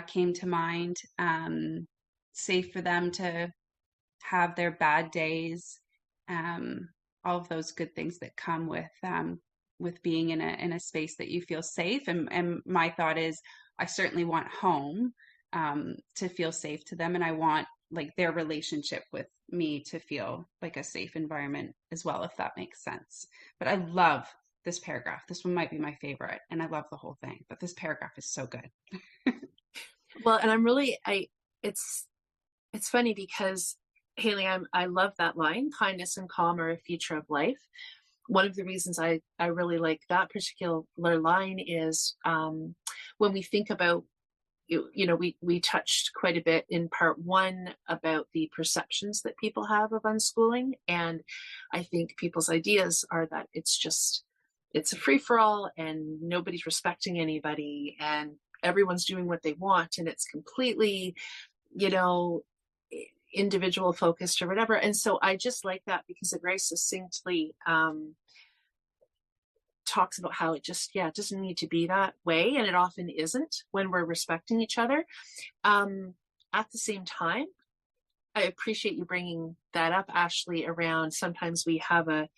[SPEAKER 3] came to mind. Safe for them to have their bad days. All of those good things that come with being in a space that you feel safe. And my thought is, I certainly want home to feel safe to them, and I want like their relationship with me to feel like a safe environment as well, if that makes sense. But I love this paragraph. This one might be my favorite, and I love the whole thing, but this paragraph is so good.
[SPEAKER 2] Well, and it's funny because Hayley, I love that line, kindness and calm are a feature of life. One of the reasons I really like that particular line is when we think about, we touched quite a bit in part one about the perceptions that people have of unschooling. And I think people's ideas are that it's a free-for-all and nobody's respecting anybody and everyone's doing what they want. And it's completely, individual focused or whatever. And so I just like that because it very succinctly talks about how it doesn't need to be that way, and it often isn't when we're respecting each other. At the same time, I appreciate you bringing that up, Ashley, around sometimes we have a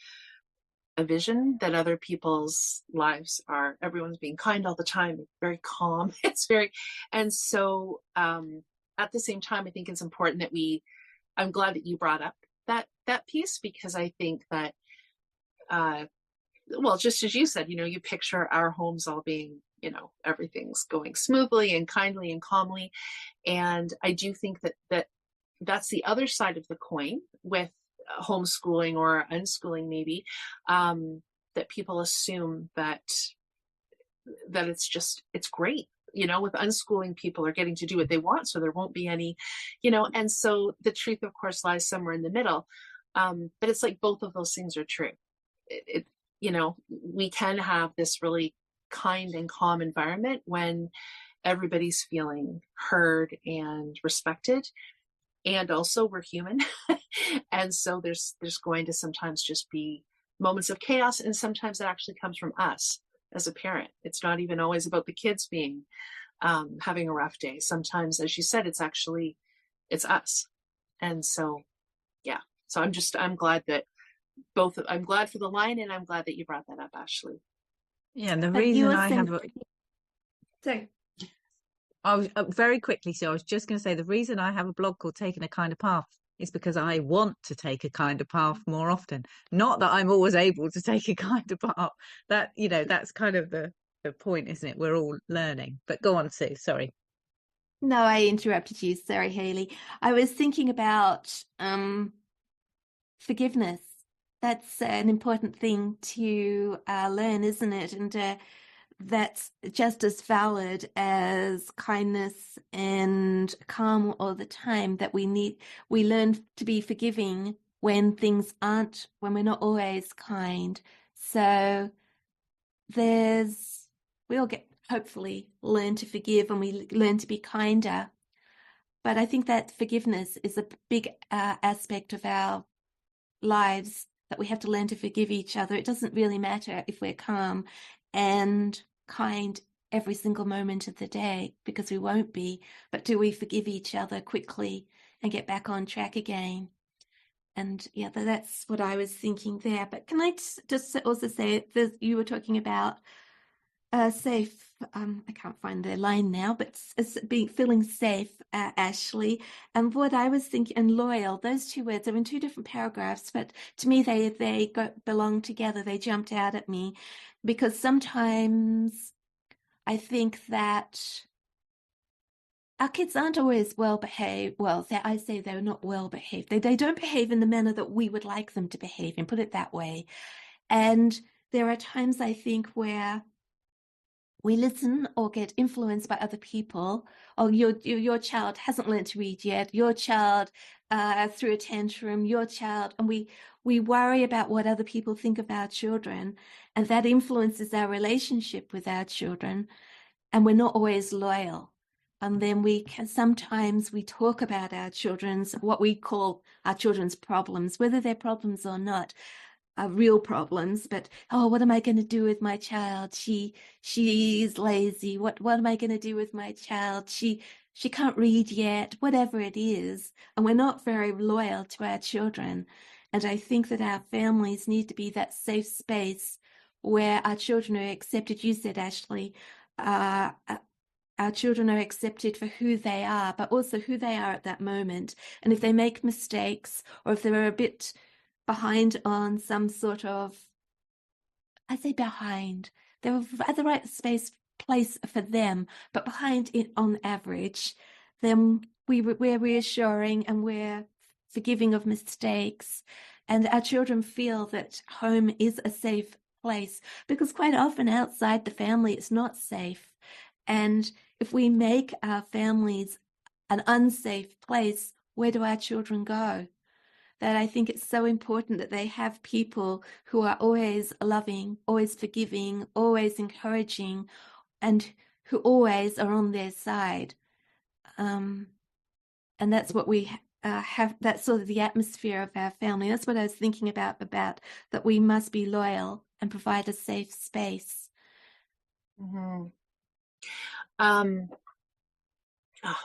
[SPEAKER 2] vision that other people's lives are, everyone's being kind all the time, very calm. And so at the same time, I think it's important that I'm glad that you brought up that piece, because I think that well, just as you said, you picture our homes all being, everything's going smoothly and kindly and calmly. And I do think that's the other side of the coin with homeschooling or unschooling, maybe, that people assume that it's great. With unschooling, people are getting to do what they want, so there won't be any, and so the truth, of course, lies somewhere in the middle. But it's like both of those things are true. We can have this really kind and calm environment when everybody's feeling heard and respected. And also we're human. And so there's going to sometimes just be moments of chaos. And sometimes it actually comes from us as a parent. It's not even always about the kids being, having a rough day. Sometimes, as you said, it's us. And so, yeah. So I'm glad that I'm glad for the line, and I'm glad that you brought that up, Ashley.
[SPEAKER 1] Yeah. And the reason I have
[SPEAKER 4] So
[SPEAKER 1] I was very quickly. So I was just going to say the reason I have a blog called Taking a Kinder Path is because I want to take a kinder path more often. Not that I'm always able to take a kinder path. That, that's kind of the point, isn't it? We're all learning. But go on, Sue. Sorry.
[SPEAKER 4] no, I interrupted you. Sorry, Hayley. I was thinking about forgiveness. That's an important thing to learn, isn't it? And that's just as valid as kindness and calm all the time, that we learn to be forgiving when we're not always kind. So we all hopefully learn to forgive, and we learn to be kinder. But I think that forgiveness is a big aspect of our lives, that we have to learn to forgive each other. It doesn't really matter if we're calm and kind every single moment of the day, because we won't be. But do we forgive each other quickly and get back on track again? And yeah, that's what I was thinking there. But can I just also say that you were talking about safe. I can't find the line now, but it's feeling safe, Ashley. And what I was thinking, and loyal, those two words are in two different paragraphs, but to me they belong together. They jumped out at me because sometimes I think that our kids aren't always well behaved. Well, I say they're not well behaved. They don't behave in the manner that we would like them to behave, and put it that way. And there are times, I think, where we listen or get influenced by other people. Oh, your child hasn't learned to read yet. Your child threw a tantrum. Your child, and we worry about what other people think of our children, and that influences our relationship with our children. And we're not always loyal. And then sometimes we talk about what we call our children's problems, whether they're problems or not. Real problems, but what am I going to do with my child? She's lazy. What am I going to do with my child? She can't read yet. Whatever it is, and we're not very loyal to our children. And I think that our families need to be that safe space where our children are accepted. You said, Ashley, our children are accepted for who they are, but also who they are at that moment. And if they make mistakes, or if they're a bit behind on some sort of, I say behind, they're at the right place for them, but behind it on average, then we're reassuring and we're forgiving of mistakes, and our children feel that home is a safe place, because quite often outside the family it's not safe. And if we make our families an unsafe place, where do our children go? That I think it's so important that they have people who are always loving, always forgiving, always encouraging, and who always are on their side. And that's what we have, that's sort of the atmosphere of our family. That's what I was thinking about that we must be loyal and provide a safe space.
[SPEAKER 2] Mm-hmm.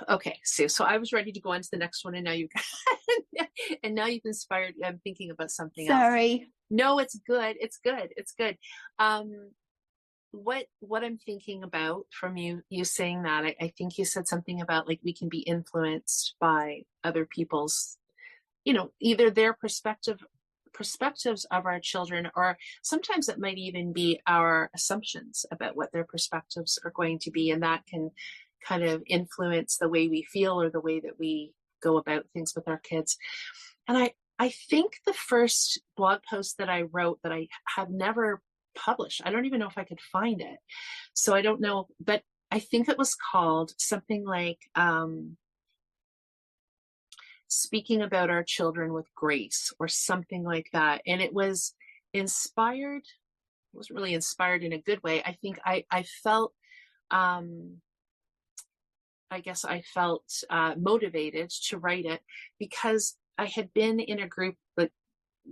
[SPEAKER 2] Okay, Sue. So I was ready to go on to the next one, and now and now you've inspired. I'm thinking about something else.
[SPEAKER 4] Sorry.
[SPEAKER 2] No, it's good. It's good. It's good. What I'm thinking about from you saying that, I think you said something about like we can be influenced by other people's, either their perspectives of our children, or sometimes it might even be our assumptions about what their perspectives are going to be, and that can kind of influence the way we feel or the way that we go about things with our kids. And I think the first blog post that I wrote that I have never published, I don't even know if I could find it, so I don't know, but I think it was called something like Speaking About Our Children with Grace, or something like that. And it was inspired. It wasn't really inspired in a good way. I think I felt I guess I felt motivated to write it because I had been in a group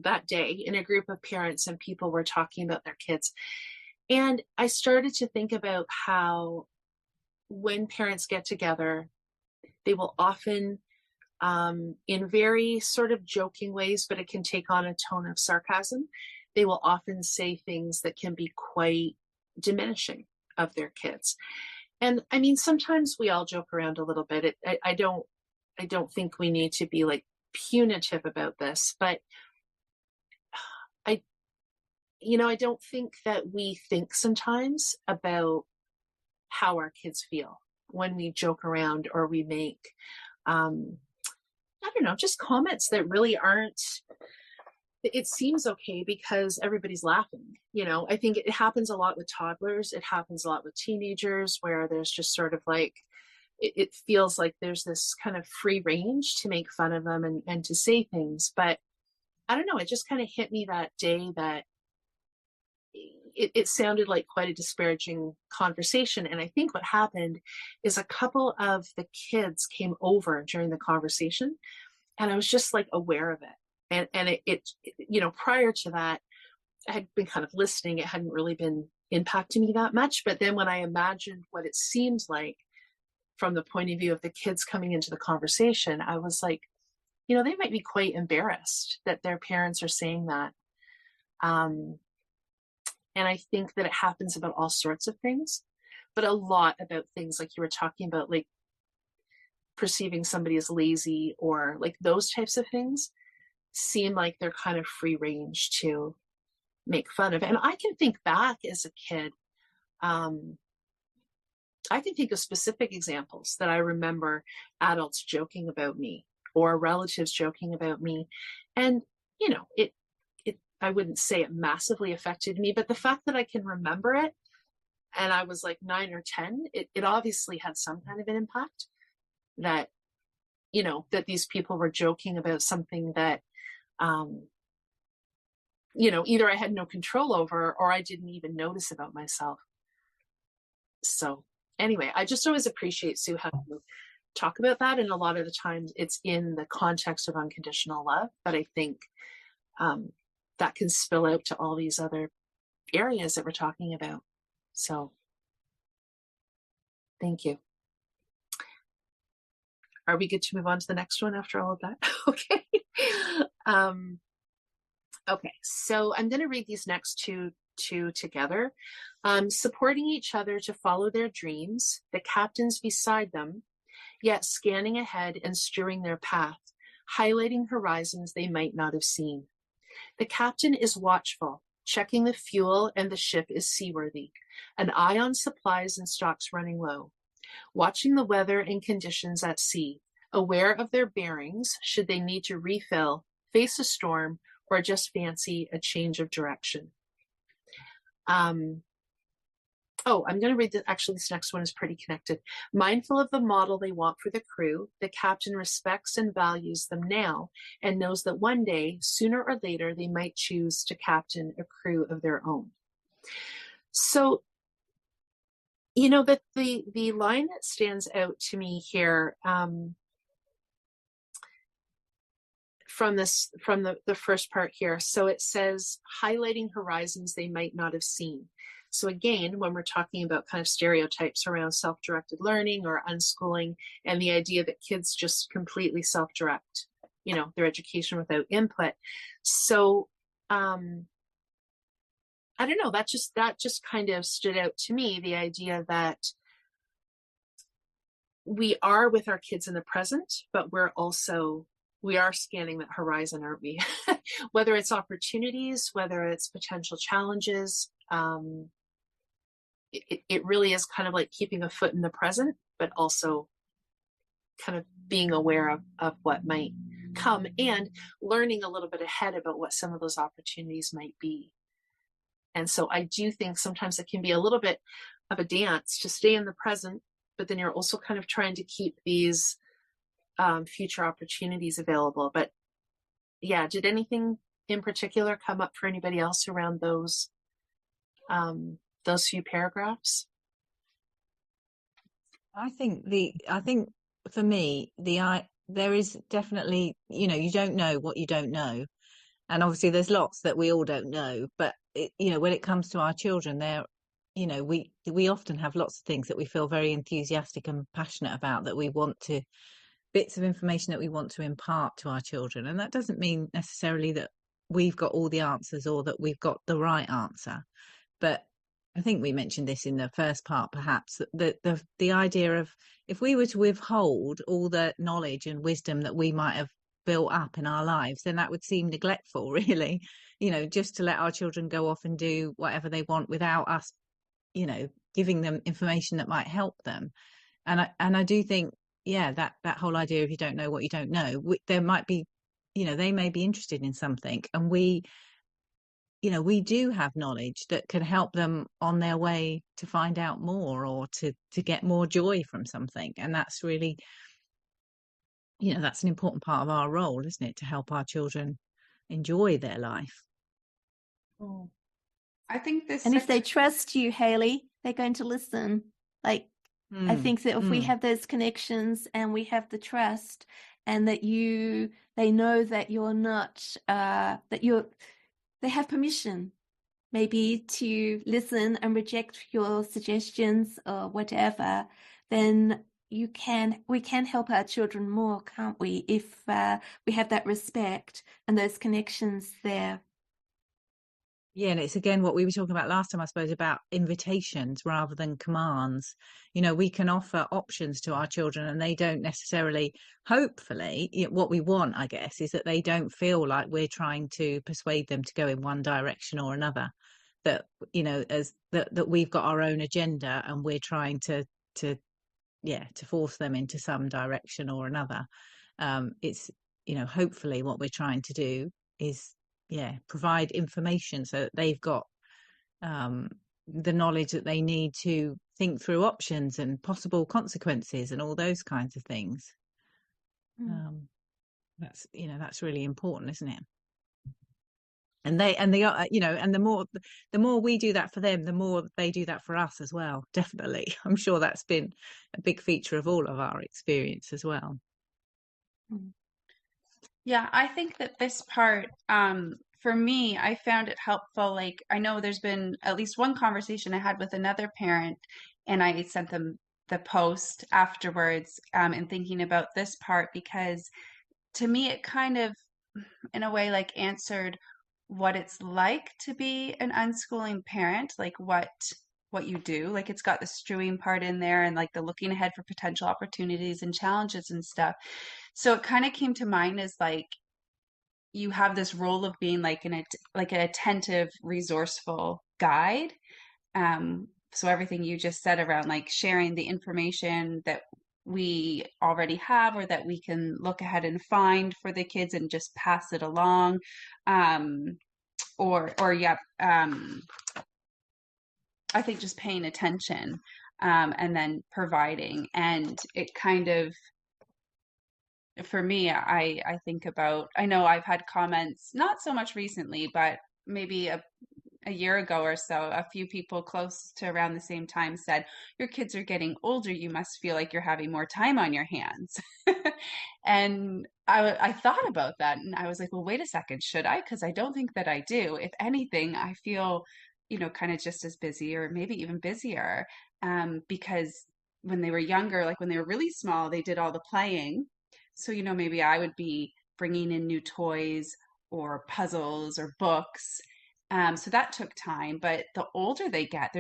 [SPEAKER 2] that day, in a group of parents, and people were talking about their kids. And I started to think about how when parents get together, they will often, in very sort of joking ways, but it can take on a tone of sarcasm, they will often say things that can be quite diminishing of their kids. And I mean, sometimes we all joke around a little bit. I don't think we need to be like punitive about this, but I don't think that we think sometimes about how our kids feel when we joke around or we make, I don't know, just comments that really aren't, it seems okay because everybody's laughing. I think it happens a lot with toddlers. It happens a lot with teenagers where there's just sort of like, it feels like there's this kind of free range to make fun of them and to say things. But I don't know, it just kind of hit me that day that it sounded like quite a disparaging conversation. And I think what happened is a couple of the kids came over during the conversation, and I was just like aware of it. And it prior to that, I had been kind of listening. It hadn't really been impacting me that much. But then when I imagined what it seemed like from the point of view of the kids coming into the conversation, I was like, they might be quite embarrassed that their parents are saying that. And I think that it happens about all sorts of things, but a lot about things like you were talking about, like perceiving somebody as lazy or like those types of things seem like they're kind of free range to make fun of. And I can think back as a kid, I can think of specific examples that I remember adults joking about me or relatives joking about me. And, I wouldn't say it massively affected me, but the fact that I can remember it, and I was like 9 or 10, it obviously had some kind of an impact that, that these people were joking about something that, either I had no control over or I didn't even notice about myself. So anyway, I just always appreciate, Sue, how you talk about that. And a lot of the times it's in the context of unconditional love, but I think, that can spill out to all these other areas that we're talking about. So thank you. Are we good to move on to the next one after all of that? Okay. Okay, so I'm going to read these next two together. Supporting each other to follow their dreams, the captains beside them, yet scanning ahead and steering their path, highlighting horizons they might not have seen. The captain is watchful, checking the fuel, and the ship is seaworthy, an eye on supplies and stocks running low, watching the weather and conditions at sea, aware of their bearings should they need to refill, face a storm, or just fancy a change of direction. I'm going to read actually this next one is pretty connected. Mindful of the model they want for the crew, the captain respects and values them now and knows that one day, sooner or later, they might choose to captain a crew of their own. So, that the line that stands out to me here, from the first part here. So it says, highlighting horizons they might not have seen. So again, when we're talking about kind of stereotypes around self-directed learning or unschooling and the idea that kids just completely self-direct, their education without input. So, I don't know, that just kind of stood out to me, the idea that we are with our kids in the present, but we are scanning that horizon, aren't we? Whether it's opportunities, whether it's potential challenges, it really is kind of like keeping a foot in the present, but also kind of being aware of what might come and learning a little bit ahead about what some of those opportunities might be. And so I do think sometimes it can be a little bit of a dance to stay in the present, but then you're also kind of trying to keep these future opportunities available. But yeah, did anything in particular come up for anybody else around those few paragraphs?
[SPEAKER 1] I think for me, there is definitely, you don't know what you don't know. And obviously there's lots that we all don't know, but when it comes to our children, we often have lots of things that we feel very enthusiastic and passionate about, that we want to, bits of information that we want to impart to our children. And that doesn't mean necessarily that we've got all the answers or that we've got the right answer. But I think we mentioned this in the first part, perhaps, that the idea of, if we were to withhold all the knowledge and wisdom that we might have built up in our lives, then that would seem neglectful, really. Just to let our children go off and do whatever they want without us, giving them information that might help them. And I do think, yeah, that whole idea of you don't know what you don't know, there might be, they may be interested in something, and we do have knowledge that can help them on their way to find out more, or to get more joy from something. And that's really, that's an important part of our role, isn't it? To help our children enjoy their life.
[SPEAKER 3] Oh. I think this.
[SPEAKER 4] And if they trust you, Hayley, they're going to listen. I think that if we have those connections and we have the trust, and that they know that you're not, they have permission maybe to listen and reject your suggestions or whatever, then we can help our children more, can't we? If we have that respect and those connections there.
[SPEAKER 1] Yeah, and it's again what we were talking about last time, I suppose, about invitations rather than commands. We can offer options to our children, and they don't necessarily, hopefully, what we want, I guess, is that they don't feel like we're trying to persuade them to go in one direction or another. That, that we've got our own agenda, and we're trying to force them into some direction or another. It's, hopefully what we're trying to do is, provide information so that they've got the knowledge that they need to think through options and possible consequences and all those kinds of things. That's really important, isn't it? And the more we do that for them, the more they do that for us as well. Definitely. I'm sure that's been a big feature of all of our experience as well.
[SPEAKER 3] Yeah, I think that this part, for me, I found it helpful. Like, I know there's been at least one conversation I had with another parent, and I sent them the post afterwards, and thinking about this part, because to me, it kind of, in a way, like answered what it's like to be an unschooling parent, like what you do. Like, it's got the strewing part in there, and like the looking ahead for potential opportunities and challenges and stuff. So it kind of came to mind as like, you have this role of being like an attentive, resourceful guide. So everything you just said around like sharing the information that we already have, or that we can look ahead and find for the kids and just pass it along. I think just paying attention, and then providing. And it kind of, for me, I think about, I know I've had comments, not so much recently, but maybe a year ago or so, a few people close to around the same time said, your kids are getting older, you must feel like you're having more time on your hands. And I thought about that, and I was like, well, wait a second, should I? Because I don't think that I do. If anything, I feel, kind of just as busy, or maybe even busier, because when they were younger, like when they were really small, they did all the playing. So, maybe I would be bringing in new toys or puzzles or books. So that took time. But the older they get,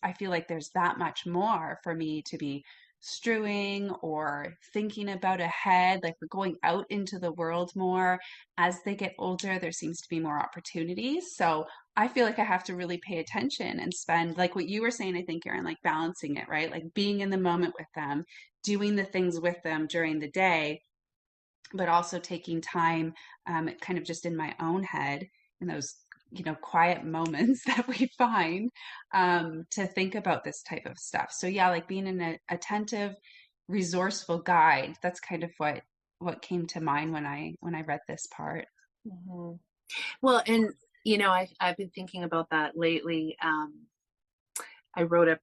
[SPEAKER 3] I feel like there's that much more for me to be strewing or thinking about ahead. Like, we're going out into the world more. As they get older, there seems to be more opportunities. So I feel like I have to really pay attention and spend, like what you were saying, I think, Erin, like balancing it, right? Like being in the moment with them, doing the things with them during the day, but also taking time, kind of just in my own head, in those quiet moments that we find, to think about this type of stuff. So yeah, like being an attentive, resourceful guide. That's kind of what came to mind when I read this part.
[SPEAKER 2] Mm-hmm. Well, and I've been thinking about that lately. I wrote a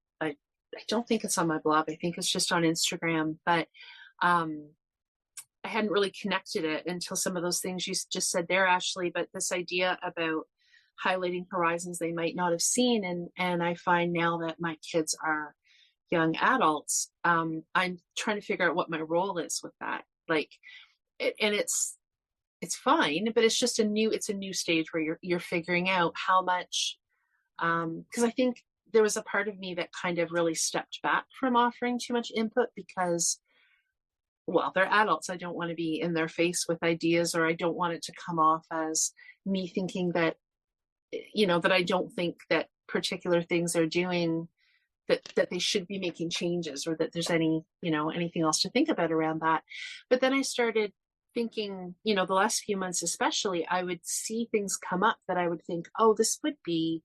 [SPEAKER 2] don't think it's on my blog. I think it's just on Instagram, but I hadn't really connected it until some of those things you just said there, Ashley. But this idea about highlighting horizons they might not have seen, and I find now that my kids are young adults, I'm trying to figure out what my role is with that. Like, and it's fine, but it's just a new stage where you're figuring out how much, because I think there was a part of me that kind of really stepped back from offering too much input because, well, they're adults. I don't want to be in their face with ideas, or I don't want it to come off as me thinking that, that I don't think that particular things they're doing, that they should be making changes, or that there's anything else to think about around that. But then I started thinking, the last few months especially, I would see things come up that I would think, oh, this would be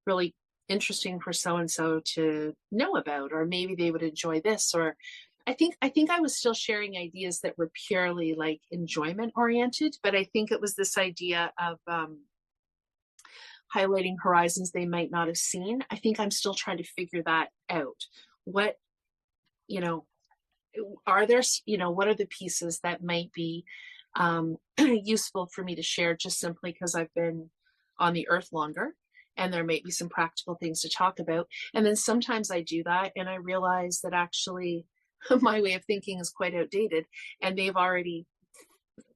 [SPEAKER 2] really interesting for so-and-so to know about, or maybe they would enjoy this. Or I think I was still sharing ideas that were purely like enjoyment oriented, but I think it was this idea of highlighting horizons they might not have seen. I think I'm still trying to figure that out. What, are there, what are the pieces that might be useful for me to share, just simply because I've been on the earth longer, and there might be some practical things to talk about. And then sometimes I do that and I realize that actually my way of thinking is quite outdated, and they've already,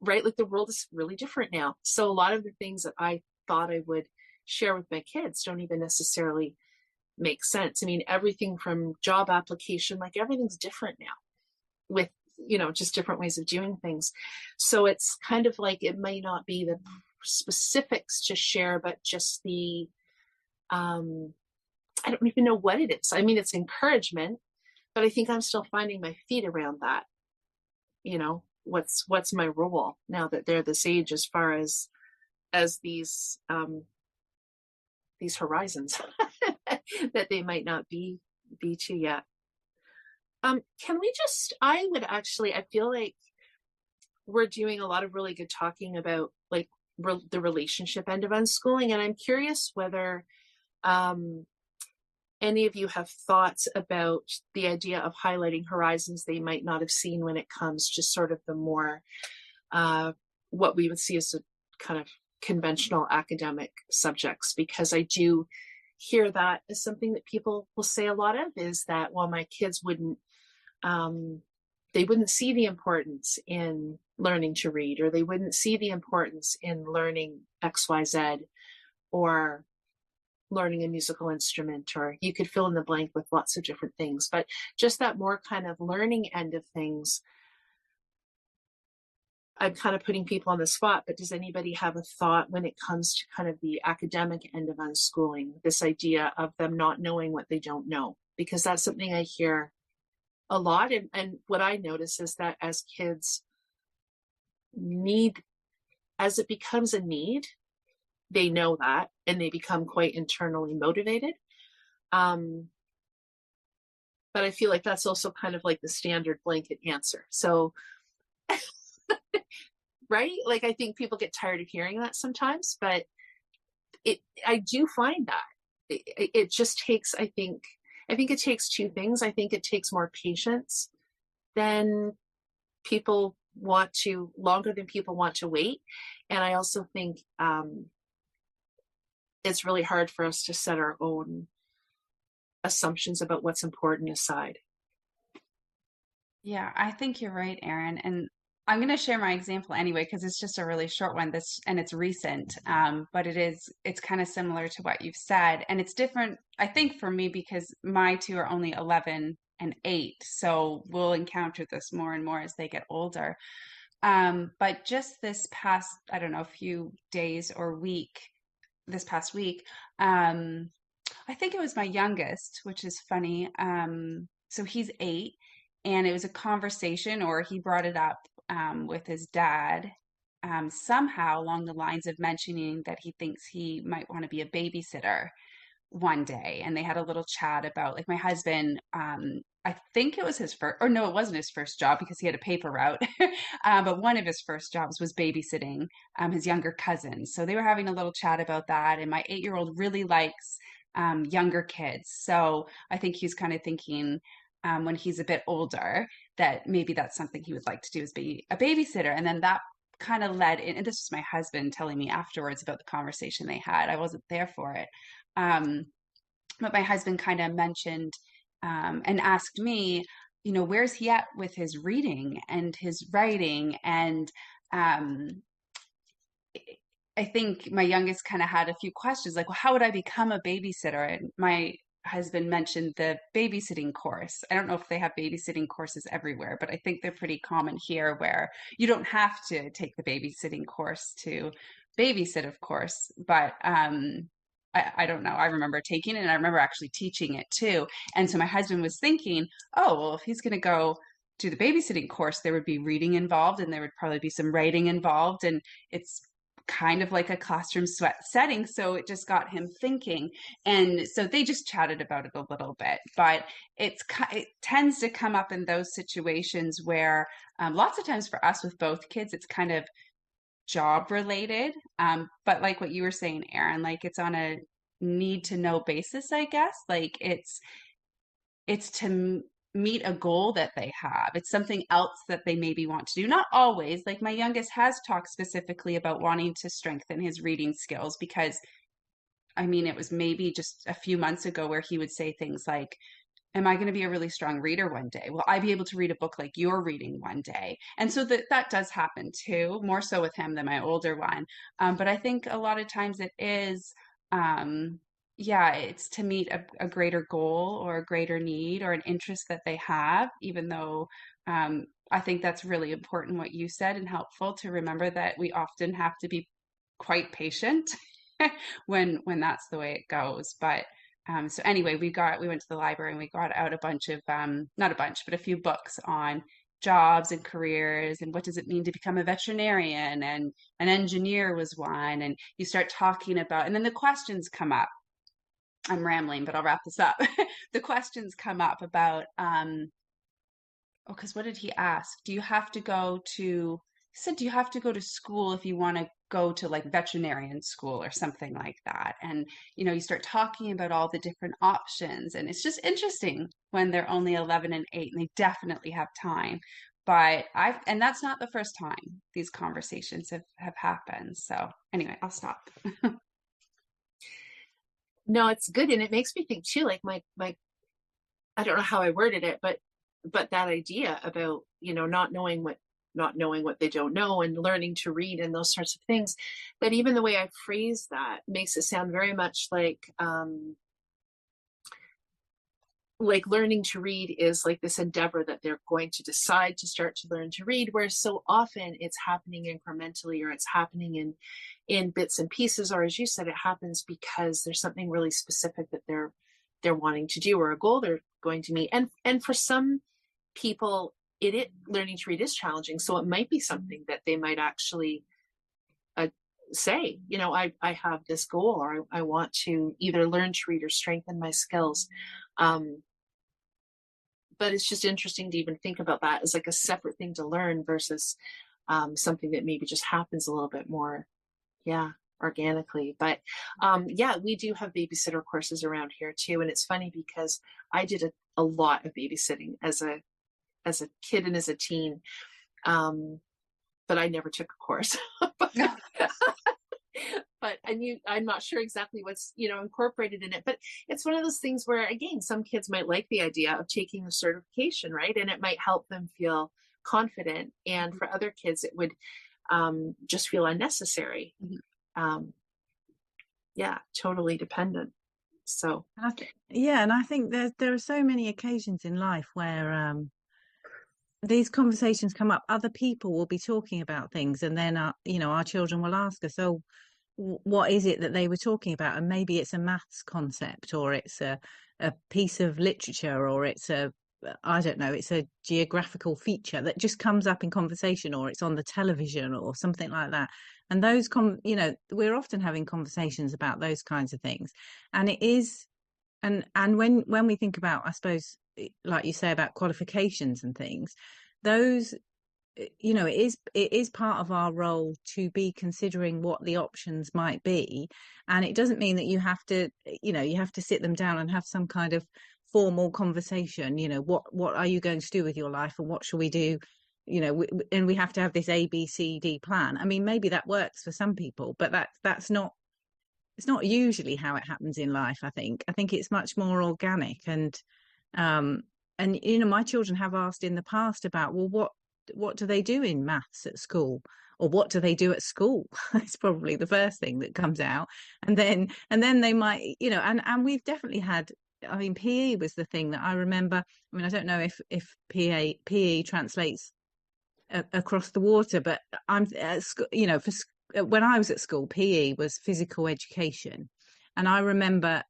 [SPEAKER 2] right? Like, the world is really different now. So a lot of the things that I thought I would share with my kids don't even necessarily make sense. I mean, everything from job application, like, everything's different now with, just different ways of doing things. So it's kind of like, it may not be the specifics to share, but just the, I don't even know what it is. I mean, it's encouragement, but I think I'm still finding my feet around that. What's my role now that they're this age, as far as these horizons that they might not be to yet. Can we I feel like we're doing a lot of really good talking about, like, the relationship end of unschooling. And I'm curious whether any of you have thoughts about the idea of highlighting horizons they might not have seen when it comes to sort of the more, what we would see as a kind of conventional academic subjects, because I do hear that as something that people will say a lot of, is that, well, my kids wouldn't see the importance in learning to read, or they wouldn't see the importance in learning XYZ, or learning a musical instrument, or you could fill in the blank with lots of different things. But just that more kind of learning end of things, I'm kind of putting people on the spot, but does anybody have a thought when it comes to kind of the academic end of unschooling, this idea of them not knowing what they don't know? Because that's something I hear a lot. And what I notice is that as kids as it becomes a need, they know that, and they become quite internally motivated. But I feel like that's also kind of like the standard blanket answer. So, right? Like, I think people get tired of hearing that sometimes, but I do find that it just takes, I think it takes two things. I think it takes more patience than people longer than people want to wait. And I also think, it's really hard for us to set our own assumptions about what's important aside.
[SPEAKER 3] Yeah, I think you're right, Erin. And I'm going to share my example anyway, because it's just a really short one, and it's recent. But it's kind of similar to what you've said. And it's different, I think, for me, because my two are only 11 and 8. So we'll encounter this more and more as they get older. But just this past, I don't know, few days or this past week, I think it was my youngest, which is funny. So he's 8, and it was a conversation, or he brought it up with his dad, somehow along the lines of mentioning that he thinks he might want to be a babysitter one day. And they had a little chat about, like, my husband, I think it was his first, or no, it wasn't his first job because he had a paper route. But one of his first jobs was babysitting his younger cousins. So they were having a little chat about that. And my 8-year-old really likes younger kids. So I think he's kind of thinking when he's a bit older that maybe that's something he would like to do, is be a babysitter. And then that kind of led in, and this was my husband telling me afterwards about the conversation they had. I wasn't there for it. But my husband kind of mentioned and asked me, where's he at with his reading and his writing? And I think my youngest kind of had a few questions like, well, how would I become a babysitter? And my husband mentioned the babysitting course. I don't know if they have babysitting courses everywhere, but I think they're pretty common here, where you don't have to take the babysitting course to babysit, of course. But I don't know. I remember taking it, and I remember actually teaching it too. And so my husband was thinking, oh, well, if he's going to go to the babysitting course, there would be reading involved, and there would probably be some writing involved. And it's kind of like a classroom setting. So it just got him thinking. And so they just chatted about it a little bit, but it tends to come up in those situations where lots of times for us with both kids, it's kind of job related. But like what you were saying, Erin, like it's on a need to know basis, I guess. Like it's to meet a goal that they have. It's something else that they maybe want to do. Not always. Like my youngest has talked specifically about wanting to strengthen his reading skills, because it was maybe just a few months ago where he would say things like, am I going to be a really strong reader one day? Will I be able to read a book like you're reading one day? And so that does happen too, more so with him than my older one. But I think a lot of times it is, it's to meet a greater goal or a greater need or an interest that they have, even though I think that's really important what you said, and helpful to remember that we often have to be quite patient when that's the way it goes. But so anyway, we went to the library and we got out a bunch of, not a bunch, but a few books on jobs and careers and what does it mean to become a veterinarian, and an engineer was one. And you start talking about, and then the questions come up. I'm rambling, but I'll wrap this up. The questions come up about, because what did he ask? He said, do you have to go to school if you want to go to like veterinarian school or something like that? And, you start talking about all the different options, and it's just interesting when they're only 11 and 8 and they definitely have time. But and that's not the first time these conversations have happened. So anyway, I'll stop.
[SPEAKER 2] No, it's good. And it makes me think too, like my, I don't know how I worded it, but that idea about, not knowing what they don't know, and learning to read and those sorts of things, that even the way I phrase that makes it sound very much like learning to read is like this endeavor that they're going to decide to start to learn to read, where so often it's happening incrementally, or it's happening in bits and pieces, or as you said, it happens because there's something really specific that they're wanting to do, or a goal they're going to meet. And for some people, learning to read is challenging. So it might be something that they might actually say, I have this goal, or I want to either learn to read or strengthen my skills. But it's just interesting to even think about that as like a separate thing to learn versus something that maybe just happens a little bit more, organically. But we do have babysitter courses around here too. And it's funny because I did a lot of babysitting as a kid and as a teen. But I never took a course. But I'm not sure exactly what's, incorporated in it. But it's one of those things where, again, some kids might like the idea of taking a certification, right? And it might help them feel confident. And for other kids, it would just feel unnecessary. Totally dependent. So,
[SPEAKER 1] and I think there are so many occasions in life where these conversations come up. Other people will be talking about things, and then our children will ask us, "Oh, what is it that they were talking about?" And maybe it's a maths concept, or it's a piece of literature, or it's it's a geographical feature that just comes up in conversation, or it's on the television or something like that. And those we're often having conversations about those kinds of things. And it is, and when we think about, I suppose, like you say, about qualifications and things, those you know, it is part of our role to be considering what the options might be. And it doesn't mean that you have to, you know, you have to sit them down and have some kind of formal conversation. You know, what are you going to do with your life, and what shall we do? You know, and we have to have this ABCD plan. I mean, maybe that works for some people, but that's not, it's not usually how it happens in life. I think it's much more organic. And you know, my children have asked in the past about, well, what do they do in maths at school, or what do they do at school? It's probably the first thing that comes out. And then they might, you know, and we've definitely had, I mean, PE was the thing that I remember. I mean, I don't know if PE translates across the water, but I'm you know, when I was at school, PE was physical education. And I remember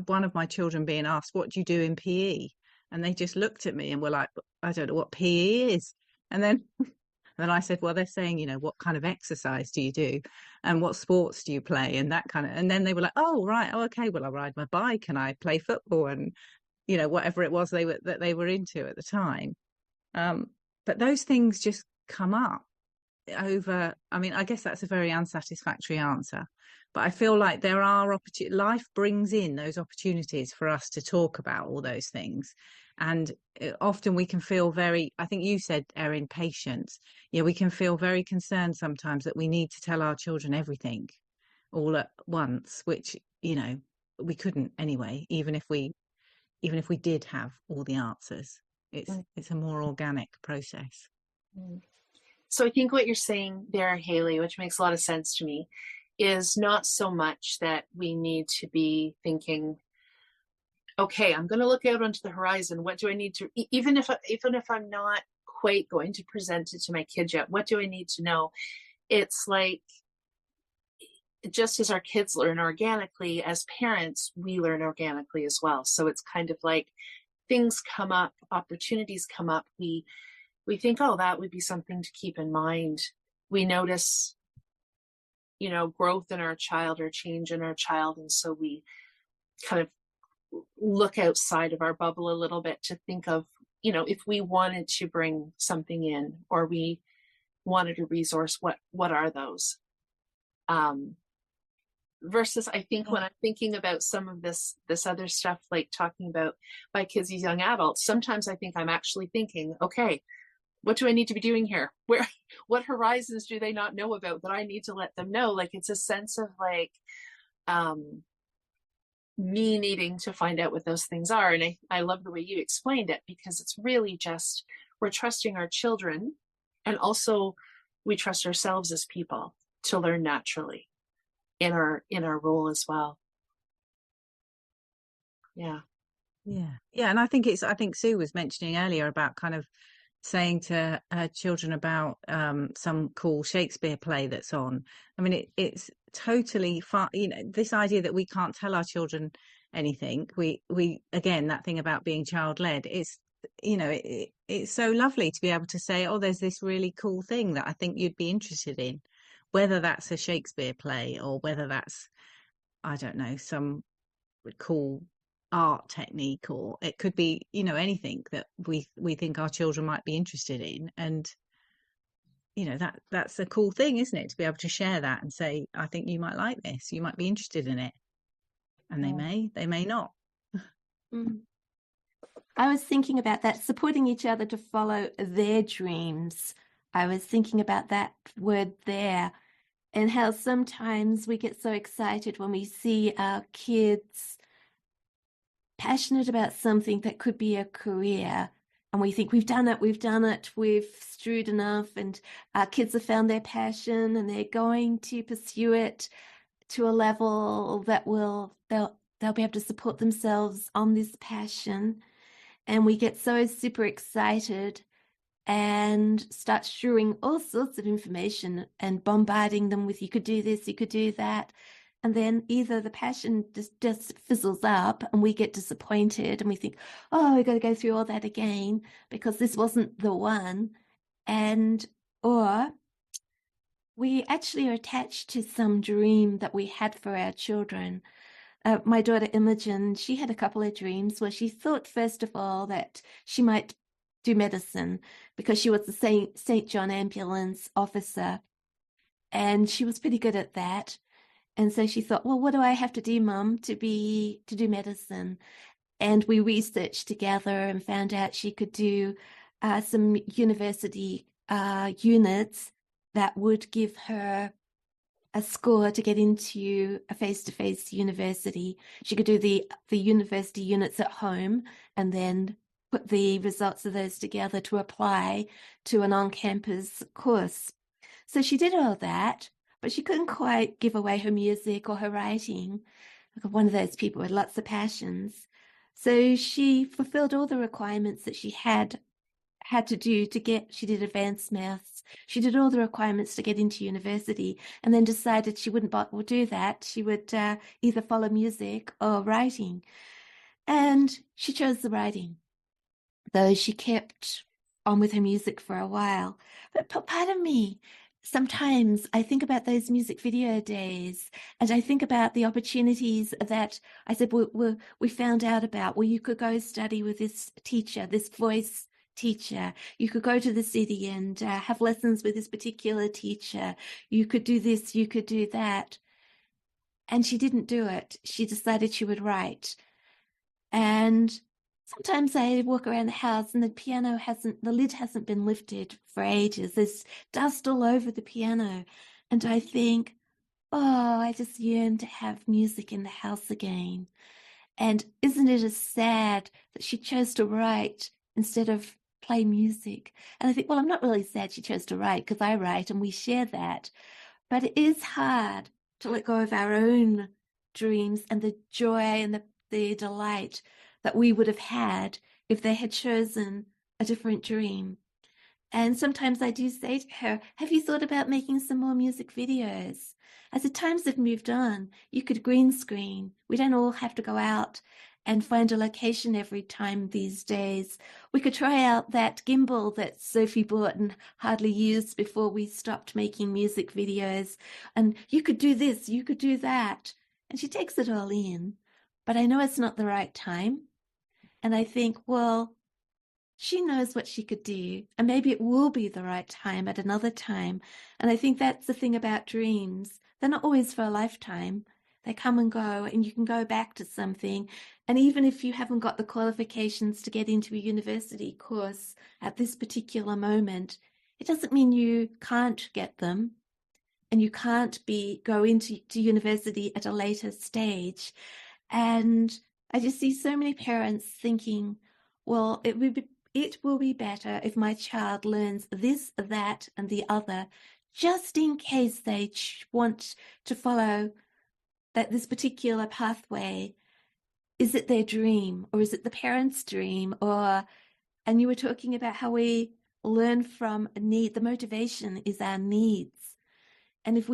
[SPEAKER 1] one of my children being asked, what do you do in PE? And they just looked at me and were like, I don't know what PE is. And then I said, well, they're saying, you know, what kind of exercise do you do, and what sports do you play, and that kind of. And then they were like, oh, right, oh, okay, well, I ride my bike and I play football, and, you know, whatever it was that they were into at the time. But those things just come up over. I mean, I guess that's a very unsatisfactory answer, but I feel like there are life brings in those opportunities for us to talk about all those things. And often we can feel very, I think you said, Erin, patience. Yeah, we can feel very concerned sometimes that we need to tell our children everything all at once, which, you know, we couldn't anyway, even if we did have all the answers. It's a more organic process.
[SPEAKER 2] So I think what you're saying there, Hayley, which makes a lot of sense to me, is not so much that we need to be thinking, okay, I'm going to look out onto the horizon. What do I need to, even if I'm not quite going to present it to my kids yet, what do I need to know? It's like, just as our kids learn organically, as parents, we learn organically as well. So it's kind of like things come up, opportunities come up. We think, oh, that would be something to keep in mind. We notice, you know, growth in our child or change in our child. And so we kind of look outside of our bubble a little bit to think of, you know, if we wanted to bring something in, or we wanted a resource, what are those? Versus, I think when I'm thinking about some of this other stuff, like talking about my kids as young adults, sometimes I think I'm actually thinking, okay, what do I need to be doing here? What horizons do they not know about that I need to let them know? Like, it's a sense of like, me needing to find out what those things are. And I love the way you explained it, because it's really just, we're trusting our children, and also we trust ourselves as people to learn naturally in our role as well. Yeah.
[SPEAKER 1] And I think Sue was mentioning earlier about kind of saying to her children about some cool Shakespeare play that's on. I mean, it's totally fun, you know, this idea that we can't tell our children anything. We again, that thing about being child-led, it's, you know, it's so lovely to be able to say, oh, there's this really cool thing that I think you'd be interested in, whether that's a Shakespeare play or whether that's, I don't know, some cool art technique, or it could be, you know, anything that we think our children might be interested in. And, you know, that's a cool thing, isn't it, to be able to share that and say, I think you might like this, you might be interested in it. And they may not.
[SPEAKER 4] I was thinking about that, supporting each other to follow their dreams. I was thinking about that word there, and how sometimes we get so excited when we see our kids passionate about something that could be a career, and we think we've done it, we've strewed enough, and our kids have found their passion and they're going to pursue it to a level that they'll be able to support themselves on this passion. And we get so super excited and start strewing all sorts of information and bombarding them with, you could do this, you could do that. And then either the passion just fizzles up and we get disappointed and we think, oh, we've got to go through all that again because this wasn't the one. Or we actually are attached to some dream that we had for our children. My daughter Imogen, she had a couple of dreams where she thought, first of all, that she might do medicine because she was the St. John ambulance officer, and she was pretty good at that. And so she thought, well, what do I have to do, Mum, to do medicine? And we researched together and found out she could do some university units that would give her a score to get into a face-to-face university. She could do the university units at home and then put the results of those together to apply to an on-campus course. So she did all that, but she couldn't quite give away her music or her writing. Like one of those people with lots of passions. So she fulfilled all the requirements that she had to do she did advanced maths. She did all the requirements to get into university, and then decided she wouldn't do that. She would either follow music or writing. And she chose the writing, though she kept on with her music for a while. But part of me, sometimes I think about those music video days, and I think about the opportunities that I said we found out about, where you could go study with this teacher, this voice teacher. You could go to the city and have lessons with this particular teacher. You could do this, you could do that. And she didn't do it. She decided she would write. And sometimes I walk around the house and the lid hasn't been lifted for ages. There's dust all over the piano. And I think, oh, I just yearn to have music in the house again. And isn't it as sad that she chose to write instead of play music? And I think, well, I'm not really sad she chose to write, because I write and we share that. But it is hard to let go of our own dreams and the joy and the delight that we would have had if they had chosen a different dream. And sometimes I do say to her, have you thought about making some more music videos? As the times have moved on, you could green screen. We don't all have to go out and find a location every time these days. We could try out that gimbal that Sophie bought and hardly used before we stopped making music videos. And you could do this, you could do that. And she takes it all in. But I know it's not the right time. And I think, well, she knows what she could do, and maybe it will be the right time at another time. And I think that's the thing about dreams. They're not always for a lifetime. They come and go, and you can go back to something. And even if you haven't got the qualifications to get into a university course at this particular moment, it doesn't mean you can't get them, and you can't go into university at a later stage. And I just see so many parents thinking, well, it will be better if my child learns this, that, and the other, just in case they want to follow this particular pathway. Is it their dream, or is it the parents' dream? And you were talking about how we learn from a need. The motivation is our needs. And if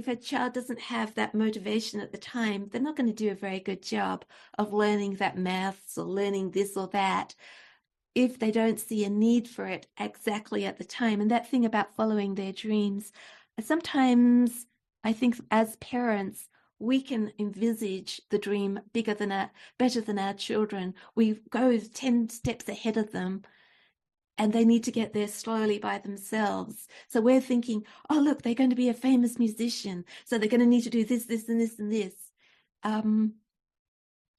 [SPEAKER 4] a child doesn't have that motivation at the time, they're not going to do a very good job of learning that maths or learning this or that, if they don't see a need for it exactly at the time. And that thing about following their dreams, sometimes I think as parents, we can envisage the dream better than our children. We go 10 steps ahead of them, and they need to get there slowly by themselves. So we're thinking, oh, look, they're going to be a famous musician, so they're going to need to do this, this, and this, and this. And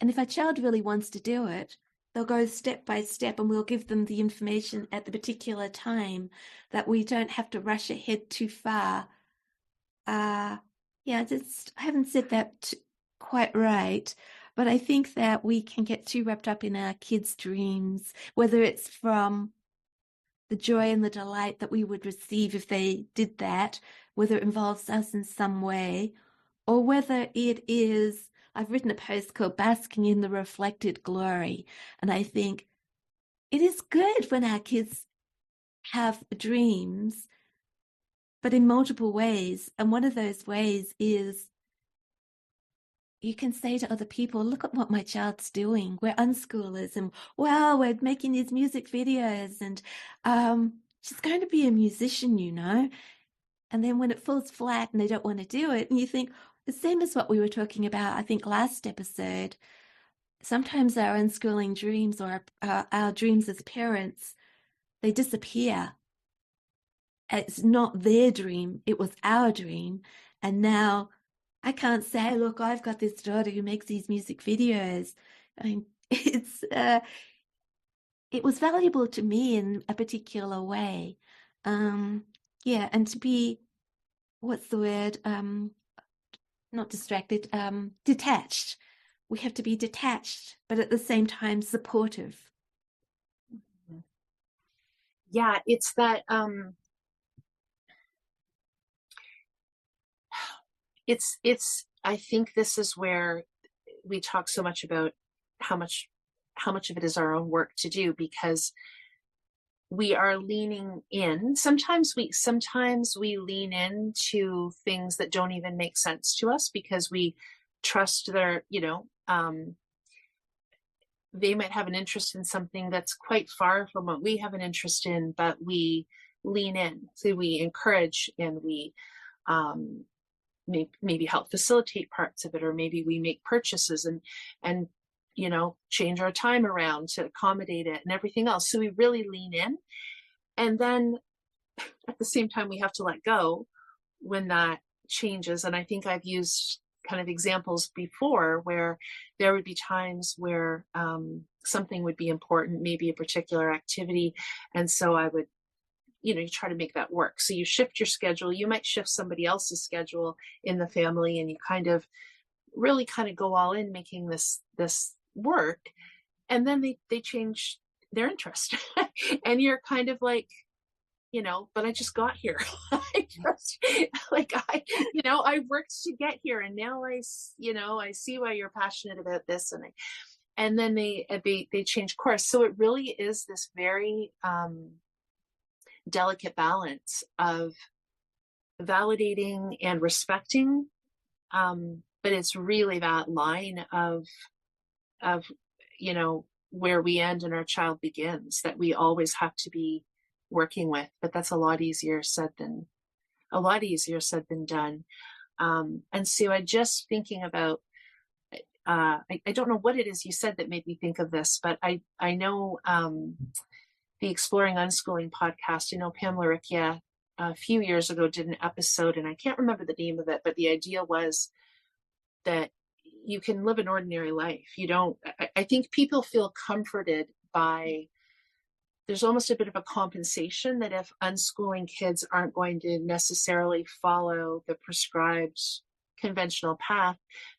[SPEAKER 4] if a child really wants to do it, they'll go step by step, and we'll give them the information at the particular time, that we don't have to rush ahead too far. I haven't said that quite right, but I think that we can get too wrapped up in our kids' dreams, whether it's from the joy and the delight that we would receive if they did that, whether it involves us in some way, or whether it is, I've written a post called Basking in the Reflected Glory. And I think it is good when our kids have dreams, but in multiple ways. And one of those ways is you can say to other people, look at what my child's doing. We're unschoolers, and wow, we're making these music videos, and she's going to be a musician, you know. And then when it falls flat and they don't want to do it, and you think, the same as what we were talking about, I think, last episode, sometimes our unschooling dreams, or our dreams as parents, they disappear. It's not their dream, it was our dream. And now I can't say, look, I've got this daughter who makes these music videos. I mean, it was valuable to me in a particular way. Yeah, and to be, what's the word? Not distracted, detached. We have to be detached, but at the same time supportive.
[SPEAKER 2] Yeah, it's that it's I think this is where we talk so much about how much of it is our own work to do, because we are leaning in. Sometimes we lean into things that don't even make sense to us because we trust their, they might have an interest in something that's quite far from what we have an interest in, but we lean in. So we encourage and we maybe help facilitate parts of it, or maybe we make purchases and change our time around to accommodate it and everything else. So we really lean in. And then at the same time, we have to let go when that changes. And I think I've used kind of examples before where there would be times where something would be important, maybe a particular activity. And so I would, you try to make that work. So you shift your schedule. You might shift somebody else's schedule in the family, and you really go all in making this work. And then they change their interest and you're kind of like, but I just got here. I worked to get here, and now I see why you're passionate about this. And then they change course. So it really is this very delicate balance of validating and respecting. But it's really that line of where we end and our child begins that we always have to be working with. But that's a lot easier said than done. And Sue, I just thinking about, I don't know what it is you said that made me think of this, but I know the Exploring Unschooling podcast, I know Pamela Rickia a few years ago did an episode, and I can't remember the name of it, but the idea was that you can live an ordinary life. I think people feel comforted by, there's almost a bit of a compensation that if unschooling kids aren't going to necessarily follow the prescribed conventional path,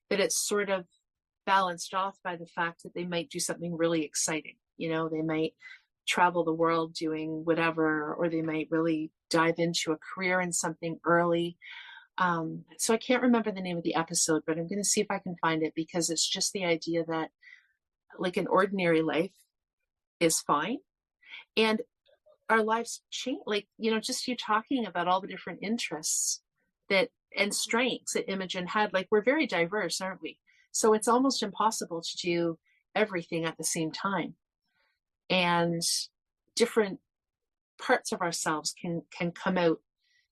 [SPEAKER 2] that it's sort of balanced off by the fact that they might do something really exciting. They might travel the world doing whatever, or they might really dive into a career in something early. So I can't remember the name of the episode, but I'm going to see if I can find it, because it's just the idea that like an ordinary life is fine. And our lives change, just you talking about all the different interests and strengths that Imogen had, we're very diverse, aren't we? So it's almost impossible to do everything at the same time. And different parts of ourselves can come out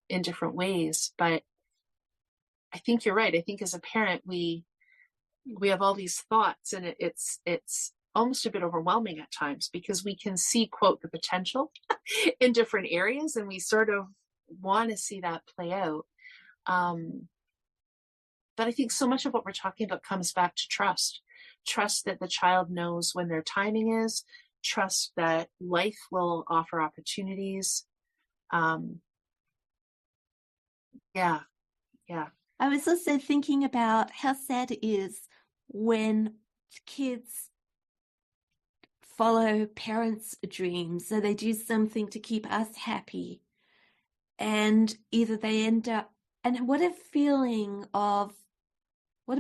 [SPEAKER 2] in different ways. But I think you're right. I think as a parent, we have all these thoughts, and it's almost a bit overwhelming at times, because we can see, quote, the potential in different areas, and we sort of want to see that play out. But I think so much of what we're talking about comes back to trust that the child knows when their timing is, trust that life will offer opportunities. Yeah.
[SPEAKER 4] I was also thinking about how sad it is when kids follow parents' dreams. So they do something to keep us happy, and either they end up, and what a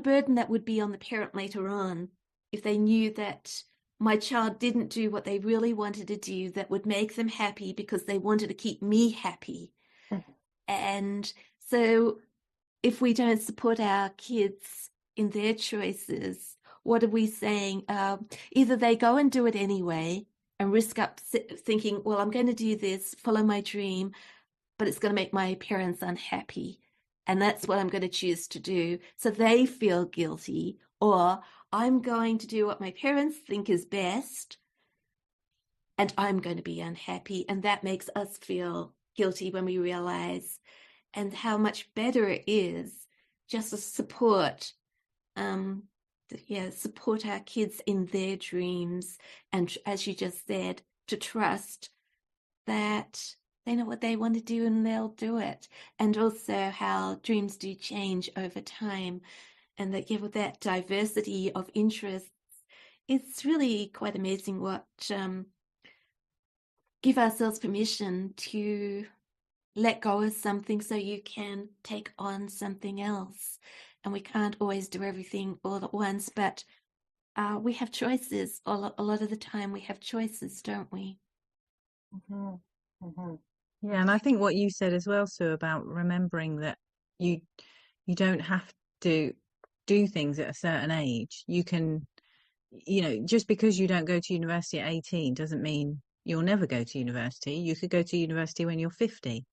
[SPEAKER 4] burden that would be on the parent later on if they knew that my child didn't do what they really wanted to do that would make them happy because they wanted to keep me happy. Mm-hmm. And so if we don't support our kids in their choices, what are we saying? Either they go and do it anyway and risk up thinking, well, I'm going to do this, follow my dream, but it's going to make my parents unhappy. And that's what I'm going to choose to do. So they feel guilty. Or I'm going to do what my parents think is best, and I'm going to be unhappy. And that makes us feel guilty when we realize, and how much better it is just to support, support our kids in their dreams. And as you just said, to trust that they know what they want to do and they'll do it. And also how dreams do change over time. And that, with that diversity of interests, it's really quite amazing what give ourselves permission to let go of something so you can take on something else. And we can't always do everything all at once, but we have choices. A lot of the time we have choices, don't we?
[SPEAKER 1] Mm-hmm. Mm-hmm.
[SPEAKER 5] Yeah, and I think what you said as well, Sue, about remembering that you don't have to do things at a certain age. You can, just because you don't go to university at 18 doesn't mean you'll never go to university. You could go to university when you're 50,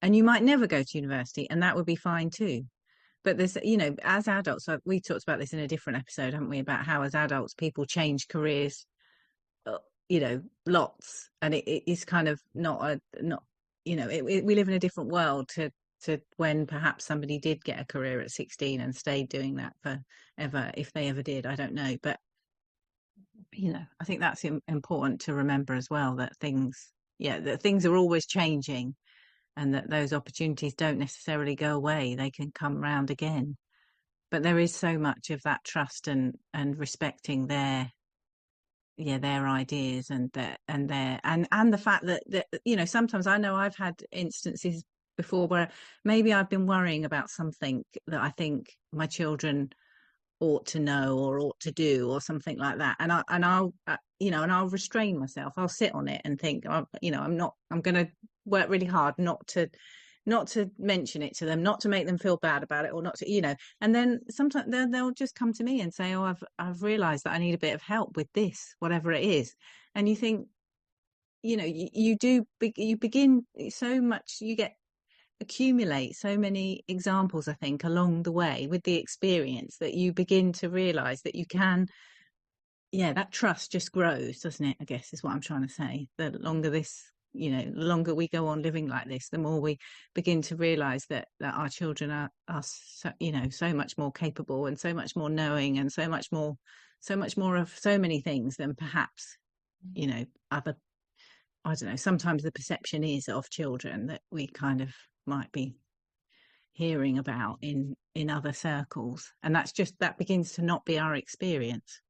[SPEAKER 5] and you might never go to university, and that would be fine too. But there's, as adults, we talked about this in a different episode, haven't we, about how as adults people change careers, lots, and it is kind of we live in a different world to when perhaps somebody did get a career at 16 and stayed doing that forever, if they ever did. I don't know, but I think that's important to remember as well, that things are always changing, and that those opportunities don't necessarily go away. They can come round again. But there is so much of that trust and respecting their ideas and the fact that sometimes I know I've had instances before where maybe I've been worrying about something that I think my children ought to know or ought to do or something like that, and I'll restrain myself. I'll sit on it and think, I'm going to work really hard not to mention it to them, not to make them feel bad about it, or not to, and then sometimes they'll just come to me and say, oh, I've realized that I need a bit of help with this, whatever it is. And you think, you begin so much, you accumulate so many examples, I think, along the way with the experience, that you begin to realize that you can, that trust just grows, doesn't it? I guess is what I'm trying to say. The longer the longer we go on living like this, the more we begin to realize that our children are so, so much more capable and so much more knowing and so much more of so many things than perhaps, other, I don't know, sometimes the perception is of children that we kind of might be hearing about in other circles. And that begins to not be our experience.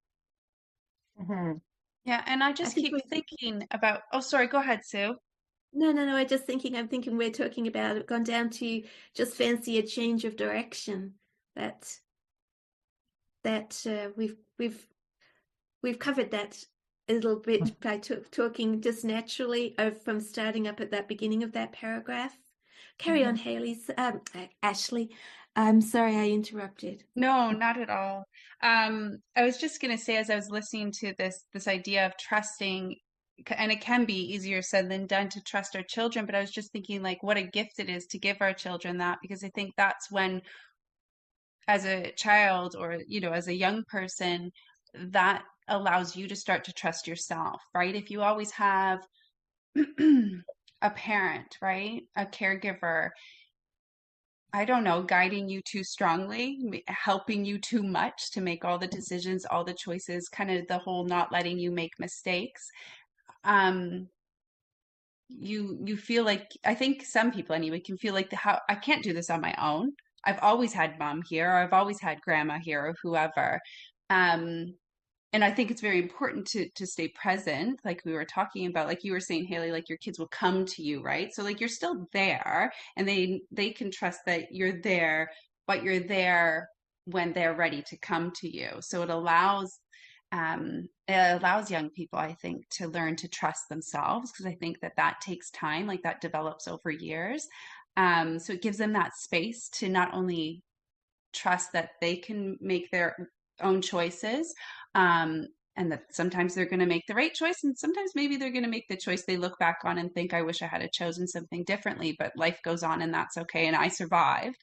[SPEAKER 1] Mm-hmm.
[SPEAKER 3] Yeah, and I keep thinking about, oh, sorry, go ahead, Sue.
[SPEAKER 4] No, I'm thinking we're talking about it gone down to just fancy a change of direction. That we've covered that a little bit by talking just naturally from starting up at that beginning of that paragraph. Carry on, Hayley. Ashley. I'm sorry I interrupted.
[SPEAKER 3] No, not at all. I was just going to say, as I was listening to this idea of trusting, and it can be easier said than done to trust our children, but I was just thinking, like, what a gift it is to give our children that, because I think that's when, as a child or, as a young person, that allows you to start to trust yourself, right? If you always have a parent, right, a caregiver, I don't know, guiding you too strongly, helping you too much to make all the decisions, all the choices, kind of the whole not letting you make mistakes. You feel like, I think some people anyway can feel like I can't do this on my own. I've always had mom here, or I've always had grandma here, or whoever. And I think it's very important to stay present, like we were talking about, like you were saying, Hayley, like your kids will come to you, right? So like you're still there, and they can trust that you're there, but you're there when they're ready to come to you. So it allows young people, I think, to learn to trust themselves, because I think that takes time, like that develops over years. So it gives them that space to not only trust that they can make their own choices, and that sometimes they're going to make the right choice, and sometimes maybe they're going to make the choice they look back on and think, I wish I had chosen something differently, but life goes on and that's okay, and I survived.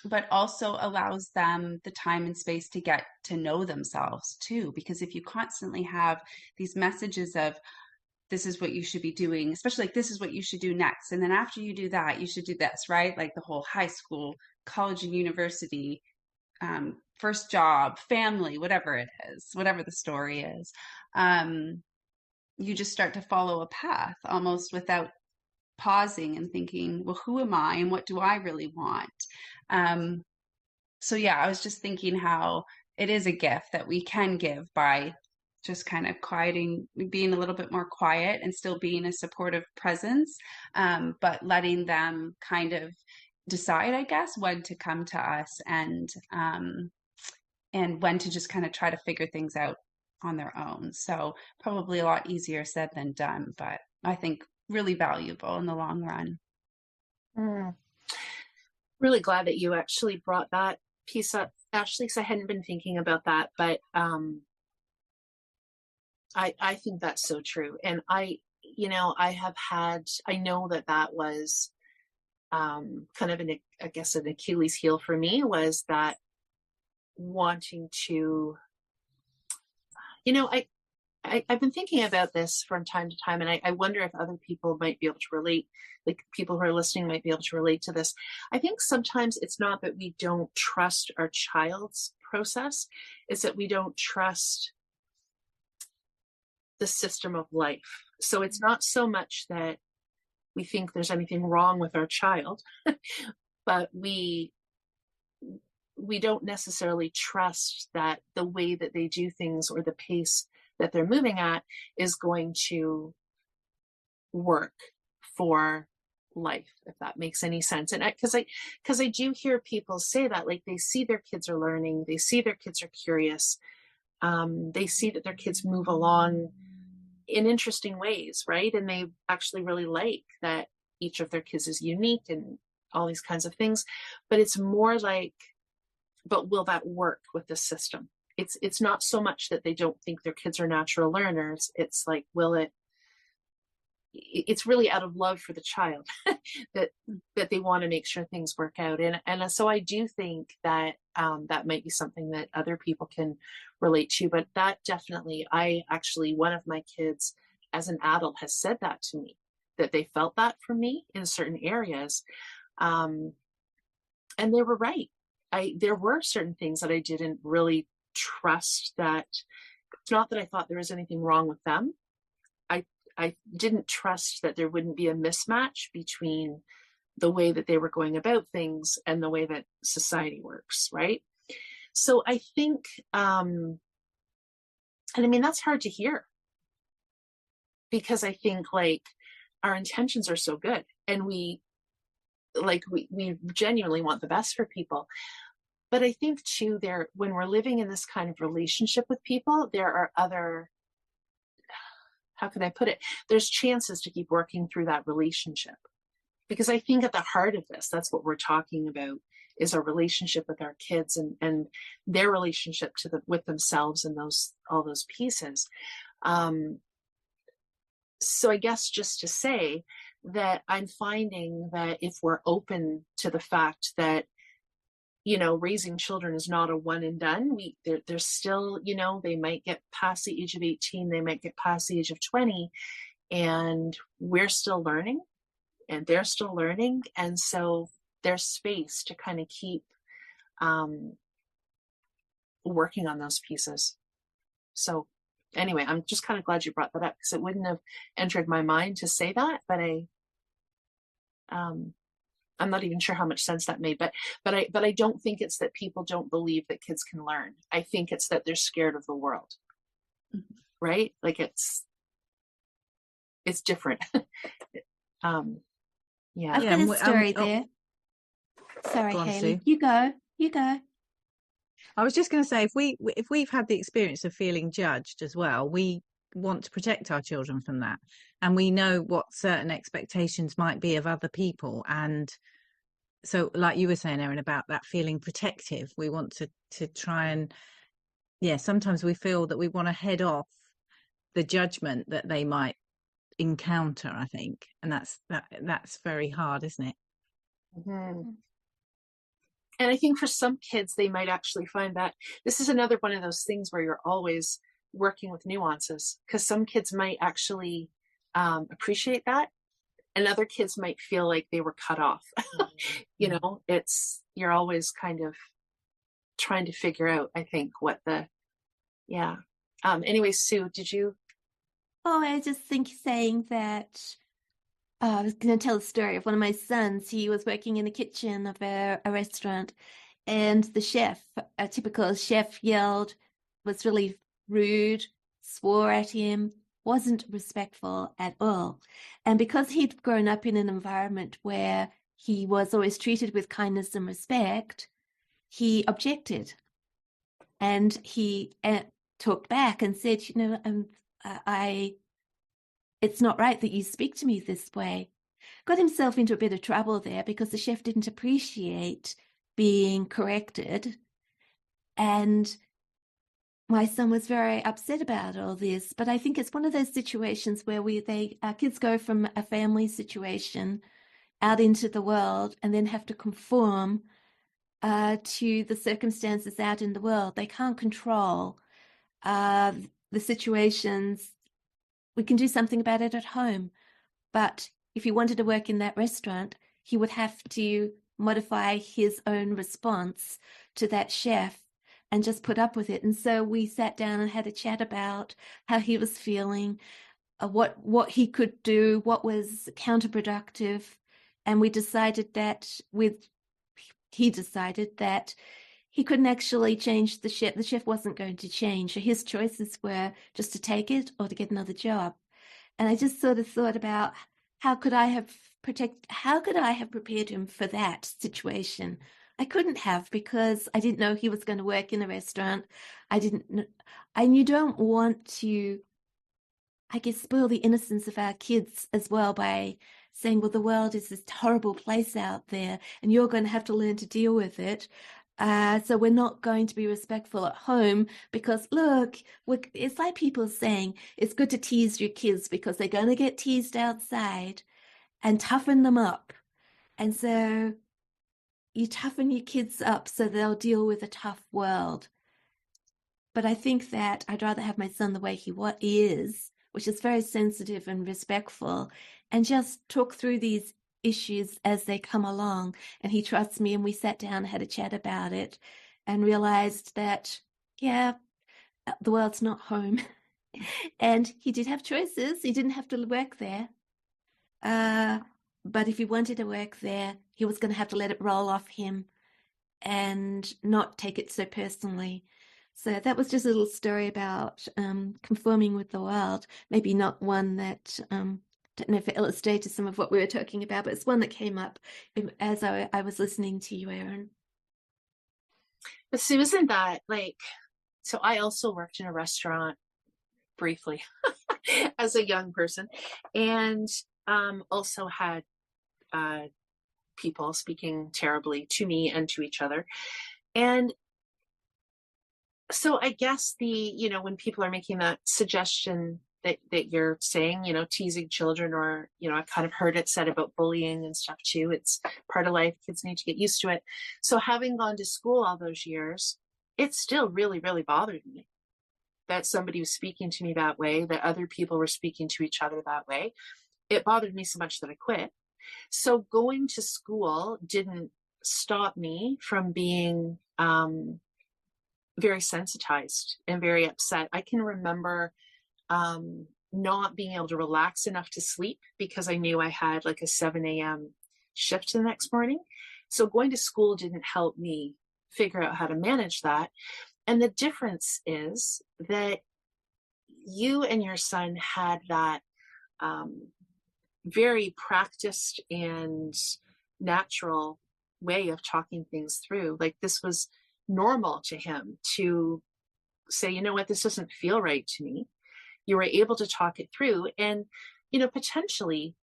[SPEAKER 3] but also allows them the time and space to get to know themselves too. Because if you constantly have these messages of, this is what you should be doing, especially like, this is what you should do next, and then after you do that, you should do this, right? Like the whole high school, college and university, first job, family, whatever it is, whatever the story is, you just start to follow a path almost without pausing and thinking, well, who am I and what do I really want? So yeah, I was just thinking how it is a gift that we can give by just kind of quieting, being a little bit more quiet and still being a supportive presence, but letting them kind of decide, I guess, when to come to us and when to just kind of try to figure things out on their own. So probably a lot easier said than done, but I think really valuable in the long run.
[SPEAKER 2] Really glad that you actually brought that piece up, Ashley, because I hadn't been thinking about that, but I think that's so true. And I know that was kind of I guess an Achilles heel for me, was that wanting to, I've been thinking about this from time to time, and I wonder if other people might be able to relate, like people who are listening might be able to relate to this. I think sometimes it's not that we don't trust our child's process, it's that we don't trust the system of life. So it's not so much that we think there's anything wrong with our child, but we don't necessarily trust that the way that they do things or the pace that they're moving at is going to work for life, if that makes any sense. And because I do hear people say that, like, they see their kids are learning, they see their kids are curious, they see that their kids move along in interesting ways, right? And they actually really like that each of their kids is unique and all these kinds of things. But it's more like, but will that work with the system? It's not so much that they don't think their kids are natural learners. It's like, it's really out of love for the child that they want to make sure things work out. And so I do think that that might be something that other people can relate to, but that definitely, one of my kids as an adult has said that to me, that they felt that from me in certain areas. And they were right. There were certain things that I didn't really trust. That it's not that I thought there was anything wrong with them. I didn't trust that there wouldn't be a mismatch between the way that they were going about things and the way that society works, right? So I think, and I mean, that's hard to hear, because I think, like, our intentions are so good, and we genuinely want the best for people. But I think too, when we're living in this kind of relationship with people, there are other, how can I put it? There's chances to keep working through that relationship. Because I think at the heart of this, that's what we're talking about, is our relationship with our kids and their relationship with themselves and all those pieces. So I guess just to say that I'm finding that if we're open to the fact that, raising children is not a one and done. They're still, they might get past the age of 18, they might get past the age of 20, and we're still learning and they're still learning. And so there's space to kind of keep working on those pieces. So anyway, I'm just kind of glad you brought that up, because it wouldn't have entered my mind to say that, but I'm not even sure how much sense that made, but I don't think it's that people don't believe that kids can learn. I think it's that they're scared of the world, right? Like it's different. Yeah.
[SPEAKER 4] I've got a story there. Sorry, Hayley. You go.
[SPEAKER 5] I was just going to say, if we've had the experience of feeling judged as well, we want to protect our children from that, and we know what certain expectations might be of other people. And so, like you were saying, Erin, about that feeling protective, we want to try and, sometimes we feel that we want to head off the judgment that they might encounter, I think, and that's very hard, isn't it?
[SPEAKER 2] Mm-hmm. And I think for some kids, they might actually find that this is another one of those things where you're always working with nuances, because some kids might actually appreciate that. And other kids might feel like they were cut off. You know, you're always kind of trying to figure out, I think, what yeah. Anyway, Sue, did you?
[SPEAKER 4] Oh, I just think saying that I was going to tell a story of one of my sons. He was working in the kitchen of a restaurant, and the chef, a typical chef, yelled, was really rude, swore at him, wasn't respectful at all. And because he'd grown up in an environment where he was always treated with kindness and respect, he objected. And he talked back and said, it's not right that you speak to me this way. Got himself into a bit of trouble there because the chef didn't appreciate being corrected. And my son was very upset about all this. But I think it's one of those situations where our kids go from a family situation out into the world and then have to conform to the circumstances out in the world. They can't control the situations. We can do something about it at home. But if he wanted to work in that restaurant, he would have to modify his own response to that chef and just put up with it. And so we sat down and had a chat about how he was feeling, what he could do, what was counterproductive. And we decided that he decided that he couldn't actually change the chef. The chef wasn't going to change. So his choices were just to take it or to get another job. And I just sort of thought about how could I have prepared him for that situation? I couldn't have, because I didn't know he was going to work in a restaurant. And you don't want to, I guess, spoil the innocence of our kids as well by saying, well, the world is this horrible place out there and you're going to have to learn to deal with it. So we're not going to be respectful at home because, look, it's like people saying it's good to tease your kids because they're going to get teased outside, and toughen them up. And so you toughen your kids up so they'll deal with a tough world. But I think that I'd rather have my son the way he is, which is very sensitive and respectful, and just talk through these issues as they come along. And he trusts me, and we sat down and had a chat about it and realized that, yeah, the world's not home. And he did have choices. He didn't have to work there. But if he wanted to work there, he was going to have to let it roll off him and not take it so personally. So that was just a little story about conforming with the world. Maybe not one that, don't know if it illustrated some of what we were talking about, but it's one that came up as I was listening to you, Erin.
[SPEAKER 2] But Sue, isn't that so I also worked in a restaurant briefly as a young person, and also had people speaking terribly to me and to each other. And so I guess when people are making that suggestion that you're saying, teasing children, or, I've kind of heard it said about bullying and stuff too. It's part of life. Kids need to get used to it. So having gone to school all those years, it still really, really bothered me that somebody was speaking to me that way, that other people were speaking to each other that way. It bothered me so much that I quit. So going to school didn't stop me from being very sensitized and very upset. I can remember not being able to relax enough to sleep because I knew I had like a 7 a.m. shift the next morning. So going to school didn't help me figure out how to manage that. And the difference is that you and your son had that very practiced and natural way of talking things through. Like, this was normal to him to say, you know what, this doesn't feel right to me. You were able to talk it through. And, potentially,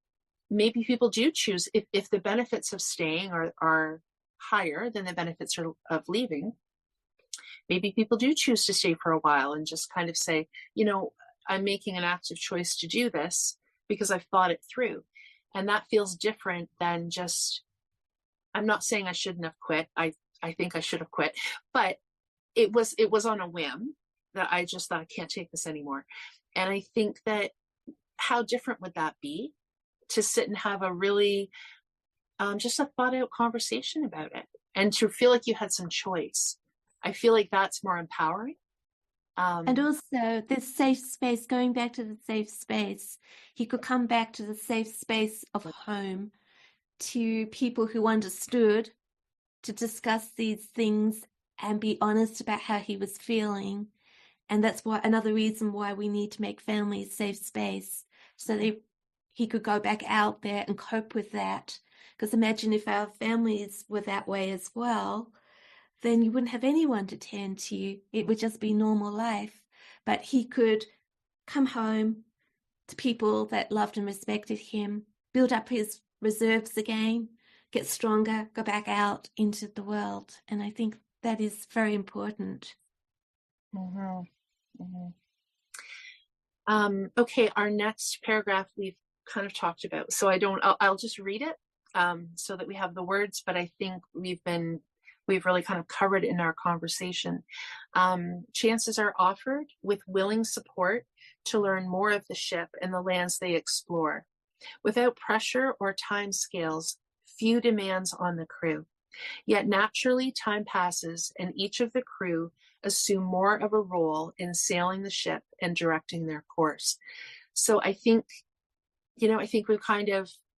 [SPEAKER 2] maybe people do choose, if the benefits of staying are higher than the benefits of leaving, maybe people do choose to stay for a while and just kind of say, I'm making an active choice to do this because I've thought it through. And that feels different than just, I'm not saying I shouldn't have quit. I I think I should have quit, but it was on a whim that I just thought, I can't take this anymore. And I think that how different would that be to sit and have a really just a thought out conversation about it, and to feel like you had some choice. I feel like that's more empowering.
[SPEAKER 4] And also this safe space, going back to the safe space, he could come back to the safe space of home, to people who understood, to discuss these things and be honest about how he was feeling. And that's why another reason why we need to make family a safe space, so that he could go back out there and cope with that. Because imagine if our families were that way as well, then you wouldn't have anyone to tend to you. It would just be normal life. But he could come home to people that loved and respected him, build up his reserves again, get stronger, go back out into the world. And I think that is very important.
[SPEAKER 2] Mm-hmm. Mm-hmm. Okay, our next paragraph we've kind of talked about, so I'll just read it so that we have the words, but I think we've really kind of covered in our conversation. Chances are offered with willing support to learn more of the ship and the lands they explore. Without pressure or time scales, few demands on the crew. Yet naturally time passes and each of the crew assume more of a role in sailing the ship and directing their course. So I think we've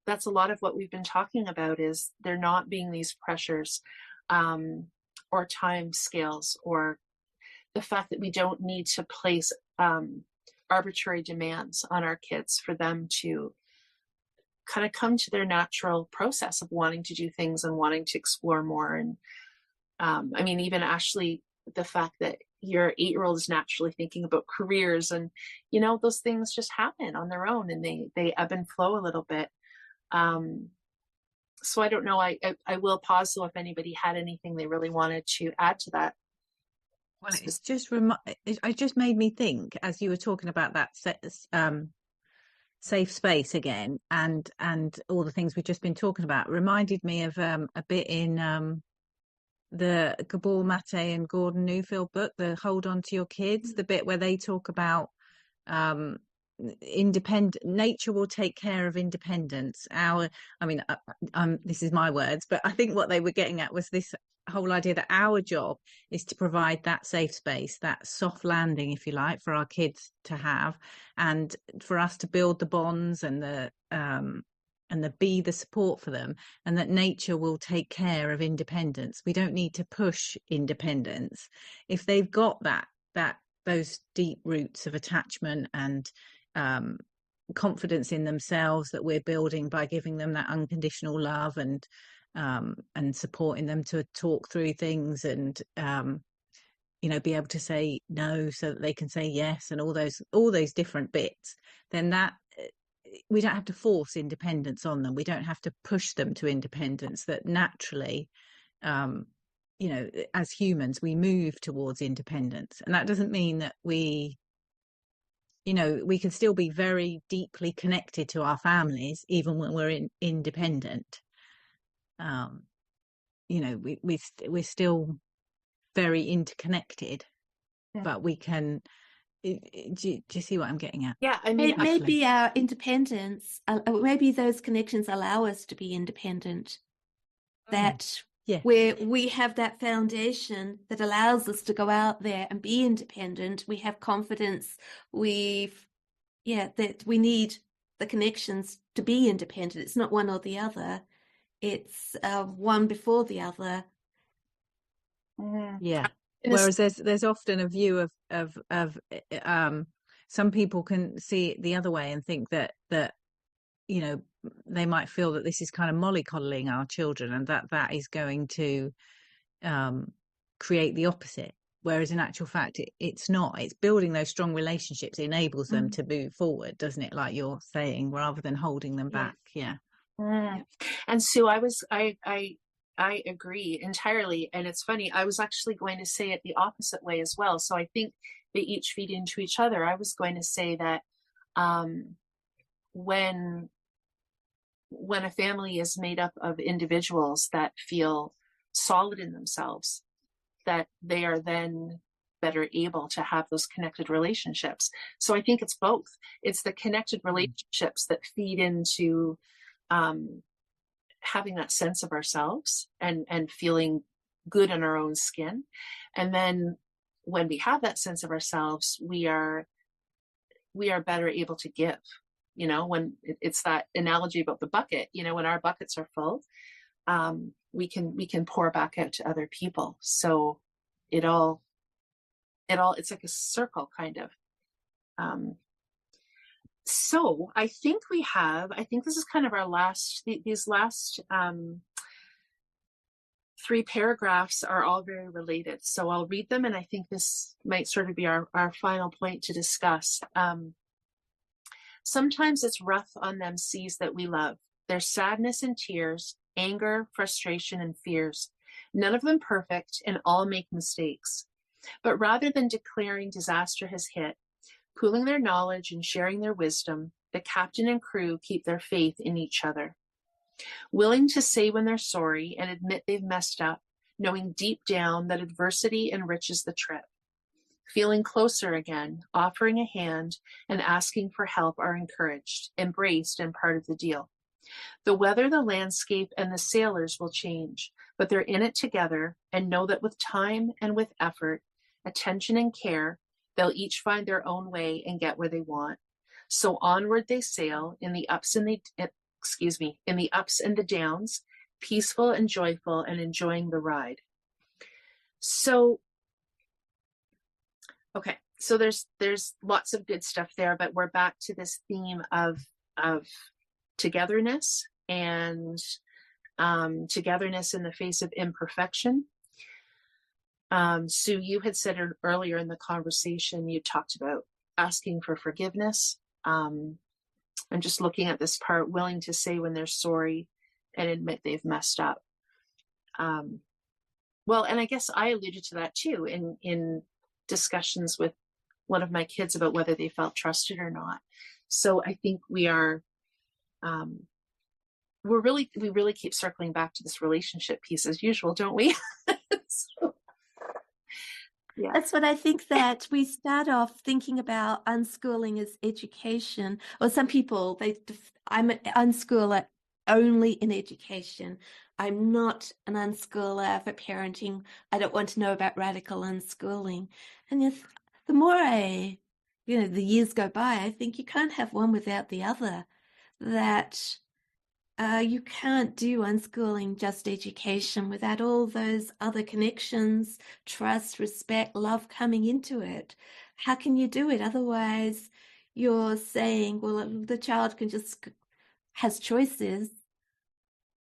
[SPEAKER 2] that's a lot of what we've been talking about, is there not being these pressures or time scales, or the fact that we don't need to place arbitrary demands on our kids for them to kind of come to their natural process of wanting to do things and wanting to explore more. And I mean, even Ashley, the fact that your 8-year-old is naturally thinking about careers, and those things just happen on their own, and they ebb and flow a little bit. So I don't know. I will pause, so if anybody had anything they really wanted to add to that.
[SPEAKER 5] Well, it's just it just made me think, as you were talking about that safe space again, and all the things we've just been talking about, reminded me of a bit in the Gabor Mate and Gordon Newfield book, the Hold On to Your Kids, the bit where they talk about independent nature will take care of independence. This is my words, but I think what they were getting at was this whole idea that our job is to provide that safe space, that soft landing, if you like, for our kids to have, and for us to build the bonds and the be the support for them, and that nature will take care of independence. We don't need to push independence if they've got those deep roots of attachment and confidence in themselves that we're building by giving them that unconditional love and supporting them to talk through things and be able to say no so that they can say yes, and all those different bits. Then that we don't have to force independence on them. We don't have to push them to independence. That naturally, as humans, we move towards independence, and that doesn't mean that we can still be very deeply connected to our families even when we're independent. We're still very interconnected, but we can. Do you see what I'm getting at?
[SPEAKER 2] Yeah, I mean,
[SPEAKER 4] maybe our independence, maybe those connections allow us to be independent. That where we have that foundation that allows us to go out there and be independent. We have confidence. That we need the connections to be independent. It's not one or the other. It's one before the other.
[SPEAKER 5] Yeah. Whereas there's often a view of some people can see it the other way and think that they might feel that this is kind of mollycoddling our children, and that is going to create the opposite. Whereas in actual fact, it's not. It's building those strong relationships enables them to move forward, doesn't it? Like you're saying, rather than holding them back. Yeah.
[SPEAKER 2] And Sue, I agree entirely. And it's funny, I was actually going to say it the opposite way as well. So I think they each feed into each other. I was going to say that when a family is made up of individuals that feel solid in themselves, that they are then better able to have those connected relationships. So I think it's both. It's the connected relationships that feed into having that sense of ourselves and feeling good in our own skin. And then when we have that sense of ourselves, we are better able to give. You know, when it's that analogy about the bucket, you know, when our buckets are full, we can pour back out to other people. So it's like a circle kind of. So I think this is kind of our these last 3 paragraphs are all very related. So I'll read them, and I think this might sort of be our final point to discuss. Sometimes it's rough on them seas that we love, their sadness and tears, anger, frustration, and fears. None of them perfect, and all make mistakes. But rather than declaring disaster has hit, pooling their knowledge and sharing their wisdom, the captain and crew keep their faith in each other. Willing to say when they're sorry and admit they've messed up, knowing deep down that adversity enriches the trip. Feeling closer again, offering a hand, and asking for help are encouraged, embraced, and part of the deal. The weather, the landscape, and the sailors will change, but they're in it together and know that with time and with effort, attention and care, they'll each find their own way and get where they want. So onward they sail in the ups and the downs, peaceful and joyful and enjoying the ride. So, okay, so there's lots of good stuff there, but we're back to this theme of togetherness and togetherness in the face of imperfection. Sue, you had said earlier in the conversation, you talked about asking for forgiveness. I'm just looking at this part, willing to say when they're sorry and admit they've messed up. Well, and I guess I alluded to that too in discussions with one of my kids about whether they felt trusted or not. So I think we really keep circling back to this relationship piece as usual, don't we? So, yeah.
[SPEAKER 4] That's what I think, that we start off thinking about unschooling as education, or some people, I'm an unschooler only in education. I'm not an unschooler for parenting. I don't want to know about radical unschooling. And the more the years go by, I think you can't have one without the other. That you can't do unschooling just education without all those other connections, trust, respect, love coming into it. How can you do it? Otherwise, you're saying, well, the child has choices.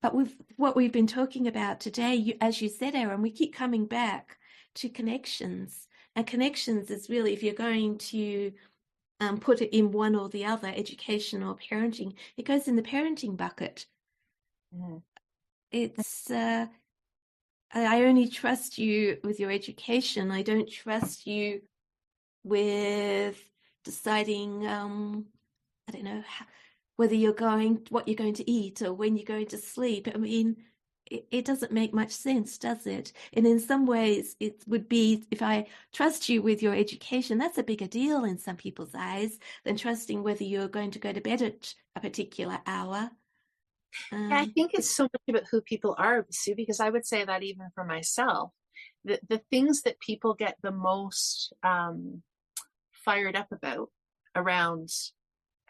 [SPEAKER 4] But what we've been talking about today, as you said, Erin, we keep coming back to connections. And connections is really, if you're going to put it in one or the other, education or parenting, it goes in the parenting bucket. Mm. It's I only trust you with your education. I don't trust you with deciding I don't know what you're going to eat or when you're going to sleep. I mean, it doesn't make much sense, does it? And in some ways, it would be, if I trust you with your education, that's a bigger deal in some people's eyes than trusting whether you're going to go to bed at a particular hour.
[SPEAKER 2] Yeah, I think it's so much about who people are, Sue, because I would say that even for myself, the things that people get the most fired up about around,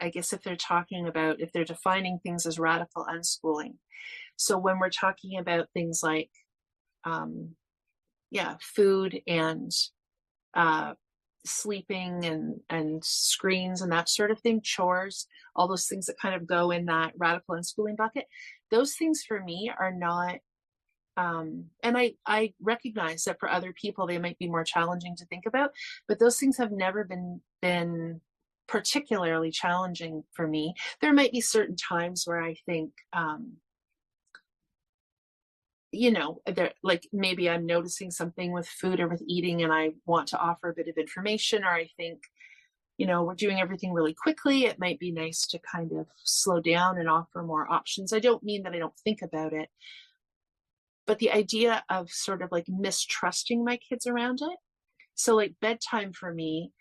[SPEAKER 2] I guess if they're defining things as radical unschooling. So when we're talking about things like, food and sleeping and screens and that sort of thing, chores, all those things that kind of go in that radical unschooling bucket, those things for me are not, and I recognize that for other people, they might be more challenging to think about, but those things have never been particularly challenging for me. There might be certain times where I think, like maybe I'm noticing something with food or with eating and I want to offer a bit of information, or I think, we're doing everything really quickly. It might be nice to kind of slow down and offer more options. I don't mean that I don't think about it, but the idea of sort of like mistrusting my kids around it. So like bedtime for me,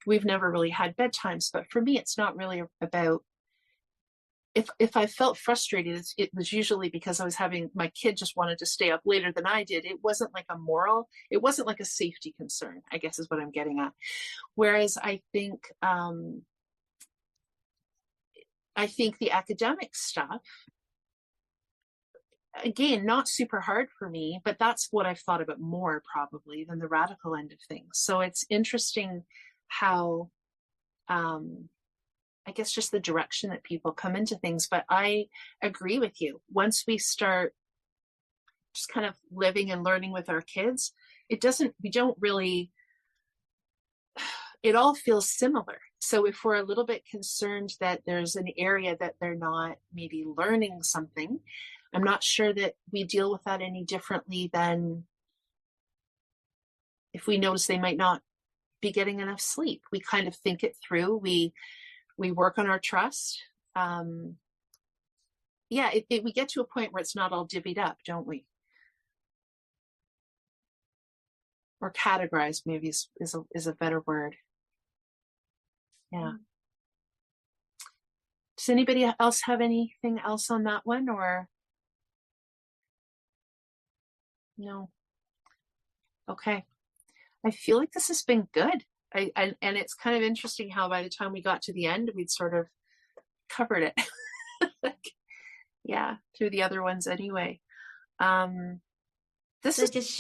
[SPEAKER 2] we've never really had bedtimes, but for me, it's not really about, if I felt frustrated, it was usually because I was having, my kid just wanted to stay up later than I did. It wasn't like a moral, it wasn't like a safety concern, I guess is what I'm getting at. Whereas I think the academic stuff, again, not super hard for me, but that's what I've thought about more probably than the radical end of things. So it's interesting how, I guess just the direction that people come into things. But I agree with you. Once we start just kind of living and learning with our kids, it all feels similar. So if we're a little bit concerned that there's an area that they're not maybe learning something, I'm not sure that we deal with that any differently than if we notice they might not be getting enough sleep. We kind of think it through. We work on our trust. We get to a point where it's not all divvied up, don't we? Or categorized, maybe is a better word. Yeah. Does anybody else have anything else on that one, or no? Okay. I feel like this has been good. And it's kind of interesting how by the time we got to the end, we'd sort of covered it. Yeah, through the other ones anyway. This
[SPEAKER 4] just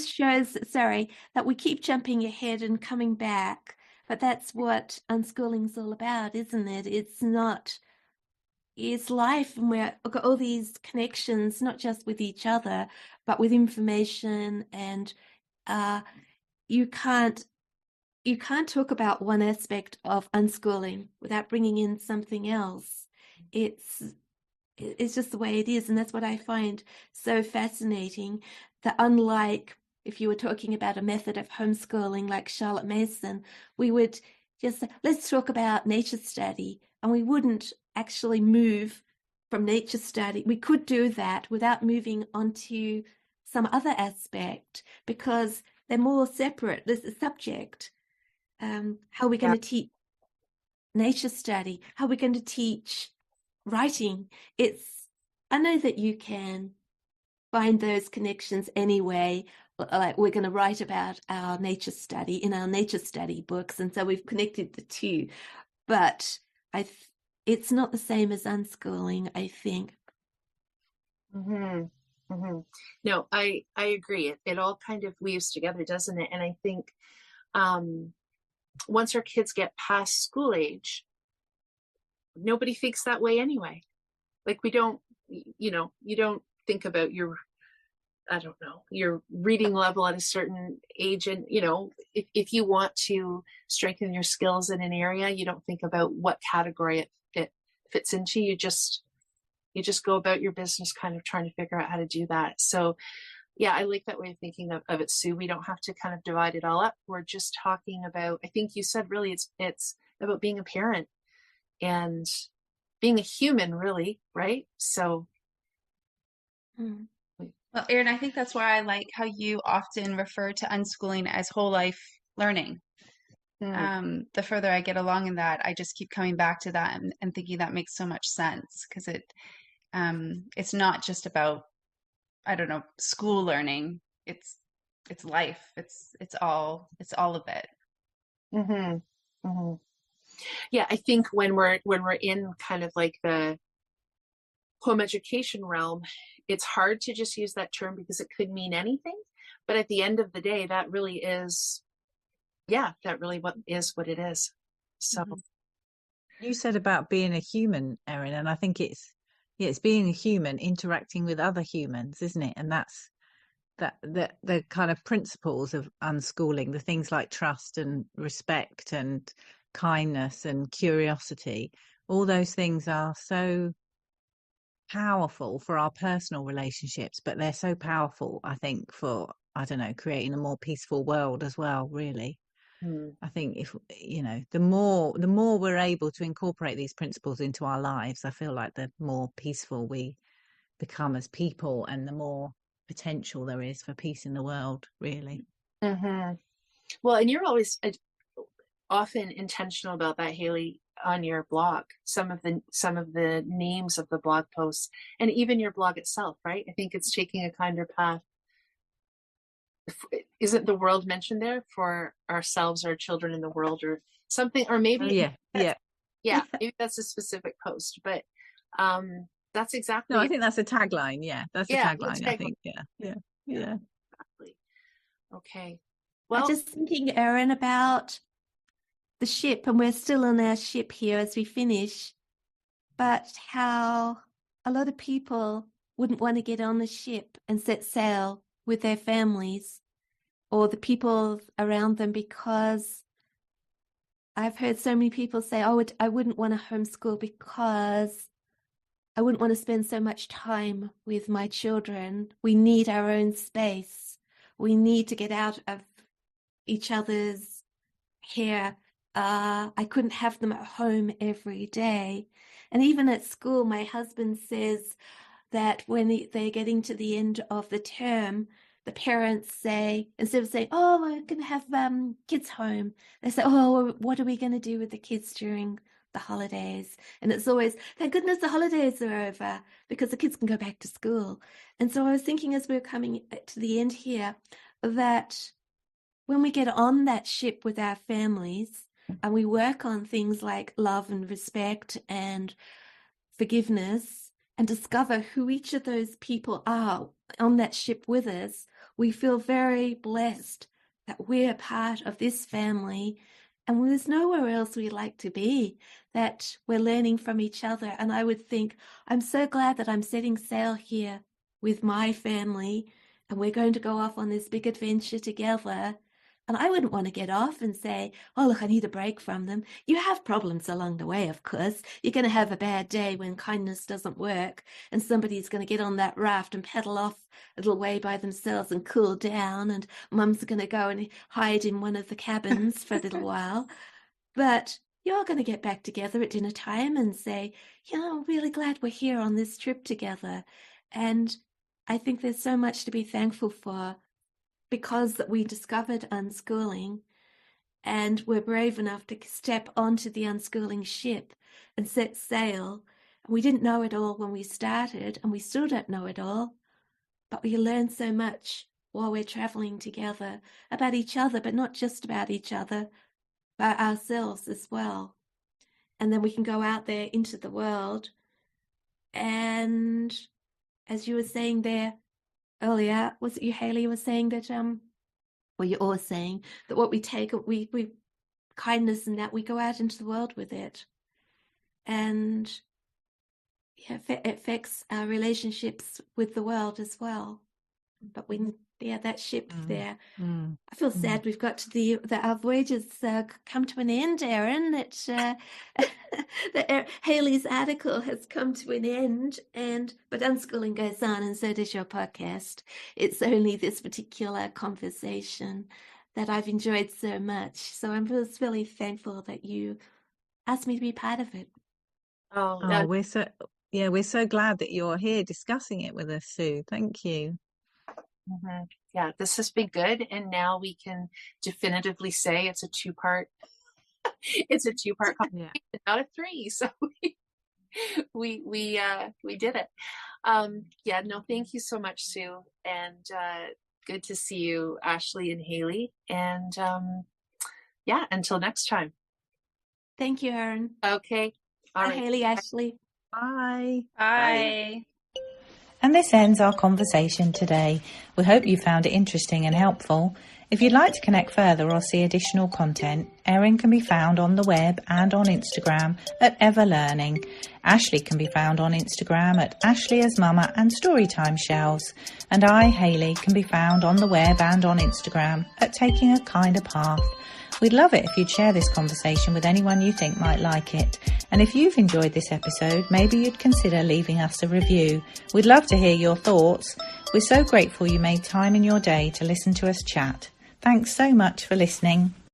[SPEAKER 4] shows sorry, that we keep jumping ahead and coming back, but that's what unschooling's all about, isn't it? It's life, and we've got all these connections, not just with each other, but with information, and you can't talk about one aspect of unschooling without bringing in something else. It's just the way it is, and that's what I find so fascinating, that unlike if you were talking about a method of homeschooling like Charlotte Mason, we would just say, let's talk about nature study, and we wouldn't actually move from nature study. We could do that without moving onto some other aspect, because they're more separate. There's a subject. How are we going to teach nature study? How are we going to teach writing? I know that you can find those connections anyway. Like, we're going to write about our nature study in our nature study books, and so we've connected the two. But it's not the same as unschooling, I think.
[SPEAKER 2] Mm-hmm. Mm-hmm. No, I agree. It all kind of weaves together, doesn't it? And I think once our kids get past school age, nobody thinks that way anyway. Like, we don't, you don't think about your reading level at a certain age. And, if you want to strengthen your skills in an area, you don't think about what category it fits into. You just go about your business kind of trying to figure out how to do that. So yeah, I like that way of thinking of it, Sue. We don't have to kind of divide it all up. We're just talking about, I think you said really it's about being a parent and being a human, really, right? So
[SPEAKER 3] Well, Erin, I think that's why I like how you often refer to unschooling as whole life learning. The further I get along in that, I just keep coming back to that and thinking that makes so much sense, because it's not just about, I don't know, school learning. It's life. It's all of it.
[SPEAKER 2] Mm-hmm. Mm-hmm. Yeah, I think when we're in kind of like the home education realm, it's hard to just use that term because it could mean anything. But at the end of the day, that really is, what it is. So
[SPEAKER 5] you said about being a human, Erin, and I think it's being a human interacting with other humans, isn't it? And that's the kind of principles of unschooling, the things like trust and respect and kindness and curiosity. All those things are so powerful for our personal relationships, but they're so powerful, I think, for, I don't know, creating a more peaceful world as well, really. I think if the more we're able to incorporate these principles into our lives, I feel like the more peaceful we become as people, and the more potential there is for peace in the world, really.
[SPEAKER 2] Mm-hmm. Well, and you're always often intentional about that, Hayley, on your blog. Some of the names of the blog posts, and even your blog itself, right? I think it's taking a kinder path. Isn't the world mentioned there for ourselves, our children in the world, or something? Or maybe maybe that's a specific post, but that's exactly.
[SPEAKER 5] No, I think that's a tagline. Yeah, that's a tagline. I think. Yeah.
[SPEAKER 2] Exactly. Okay. Well,
[SPEAKER 4] I'm just thinking, Erin, about the ship, and we're still on our ship here as we finish, but how a lot of people wouldn't want to get on the ship and set sail with their families or the people around them, because I've heard so many people say, oh, I wouldn't want to homeschool because I wouldn't want to spend so much time with my children. We need our own space. We need to get out of each other's hair. I couldn't have them at home every day. And even at school, my husband says that when they're getting to the end of the term, the parents say, instead of saying, oh, we're going to have kids home, they say, oh, what are we going to do with the kids during the holidays? And it's always, thank goodness the holidays are over, because the kids can go back to school. And so I was thinking, as we're coming to the end here, that when we get on that ship with our families and we work on things like love and respect and forgiveness, and discover who each of those people are on that ship with us, we feel very blessed that we're part of this family, and there's nowhere else we'd like to be, that we're learning from each other. And I would think, I'm so glad that I'm setting sail here with my family, and we're going to go off on this big adventure together. And I wouldn't want to get off and say, oh, look, I need a break from them. You have problems along the way, of course. You're going to have a bad day when kindness doesn't work, and somebody's going to get on that raft and paddle off a little way by themselves and cool down, and mum's going to go and hide in one of the cabins for a little while. But you're going to get back together at dinner time and say, I'm really glad we're here on this trip together. And I think there's so much to be thankful for, because that we discovered unschooling and were brave enough to step onto the unschooling ship and set sail. And we didn't know it all when we started, and we still don't know it all, but we learned so much while we're traveling together about each other, but not just about each other, but ourselves as well. And then we can go out there into the world. And as you were saying there earlier, was it you, Hayley, was saying that, well, you're all saying that what we take, we kindness and that, we go out into the world with it. And yeah, it affects our relationships with the world as well. But that ship there. I feel sad we've got to our voyages come to an end, Erin, that Hayley's article has come to an end, but unschooling goes on, and so does your podcast. It's only this particular conversation that I've enjoyed so much. So I'm just really thankful that you asked me to be part of it.
[SPEAKER 5] We're so glad that you're here discussing it with us, Sue. Thank you.
[SPEAKER 2] Mm-hmm. Yeah, this has been good, and now we can definitively say it's a two-part. It's a two-part conversation, not a three. So we did it. Thank you so much, Sue, and good to see you, Ashley and Hayley. And until next time.
[SPEAKER 4] Thank you, Erin.
[SPEAKER 2] Okay. All right.
[SPEAKER 4] Hayley, Ashley.
[SPEAKER 5] Bye.
[SPEAKER 3] Bye.
[SPEAKER 1] And this ends our conversation today. We hope you found it interesting and helpful. If you'd like to connect further or see additional content, Erin can be found on the web and on Instagram at Everlearning. Ashley can be found on Instagram at Ashley as Mama and Storytime Shelves. And I, Hayley, can be found on the web and on Instagram at Taking a Kinder Path. We'd love it if you'd share this conversation with anyone you think might like it. And if you've enjoyed this episode, maybe you'd consider leaving us a review. We'd love to hear your thoughts. We're so grateful you made time in your day to listen to us chat. Thanks so much for listening.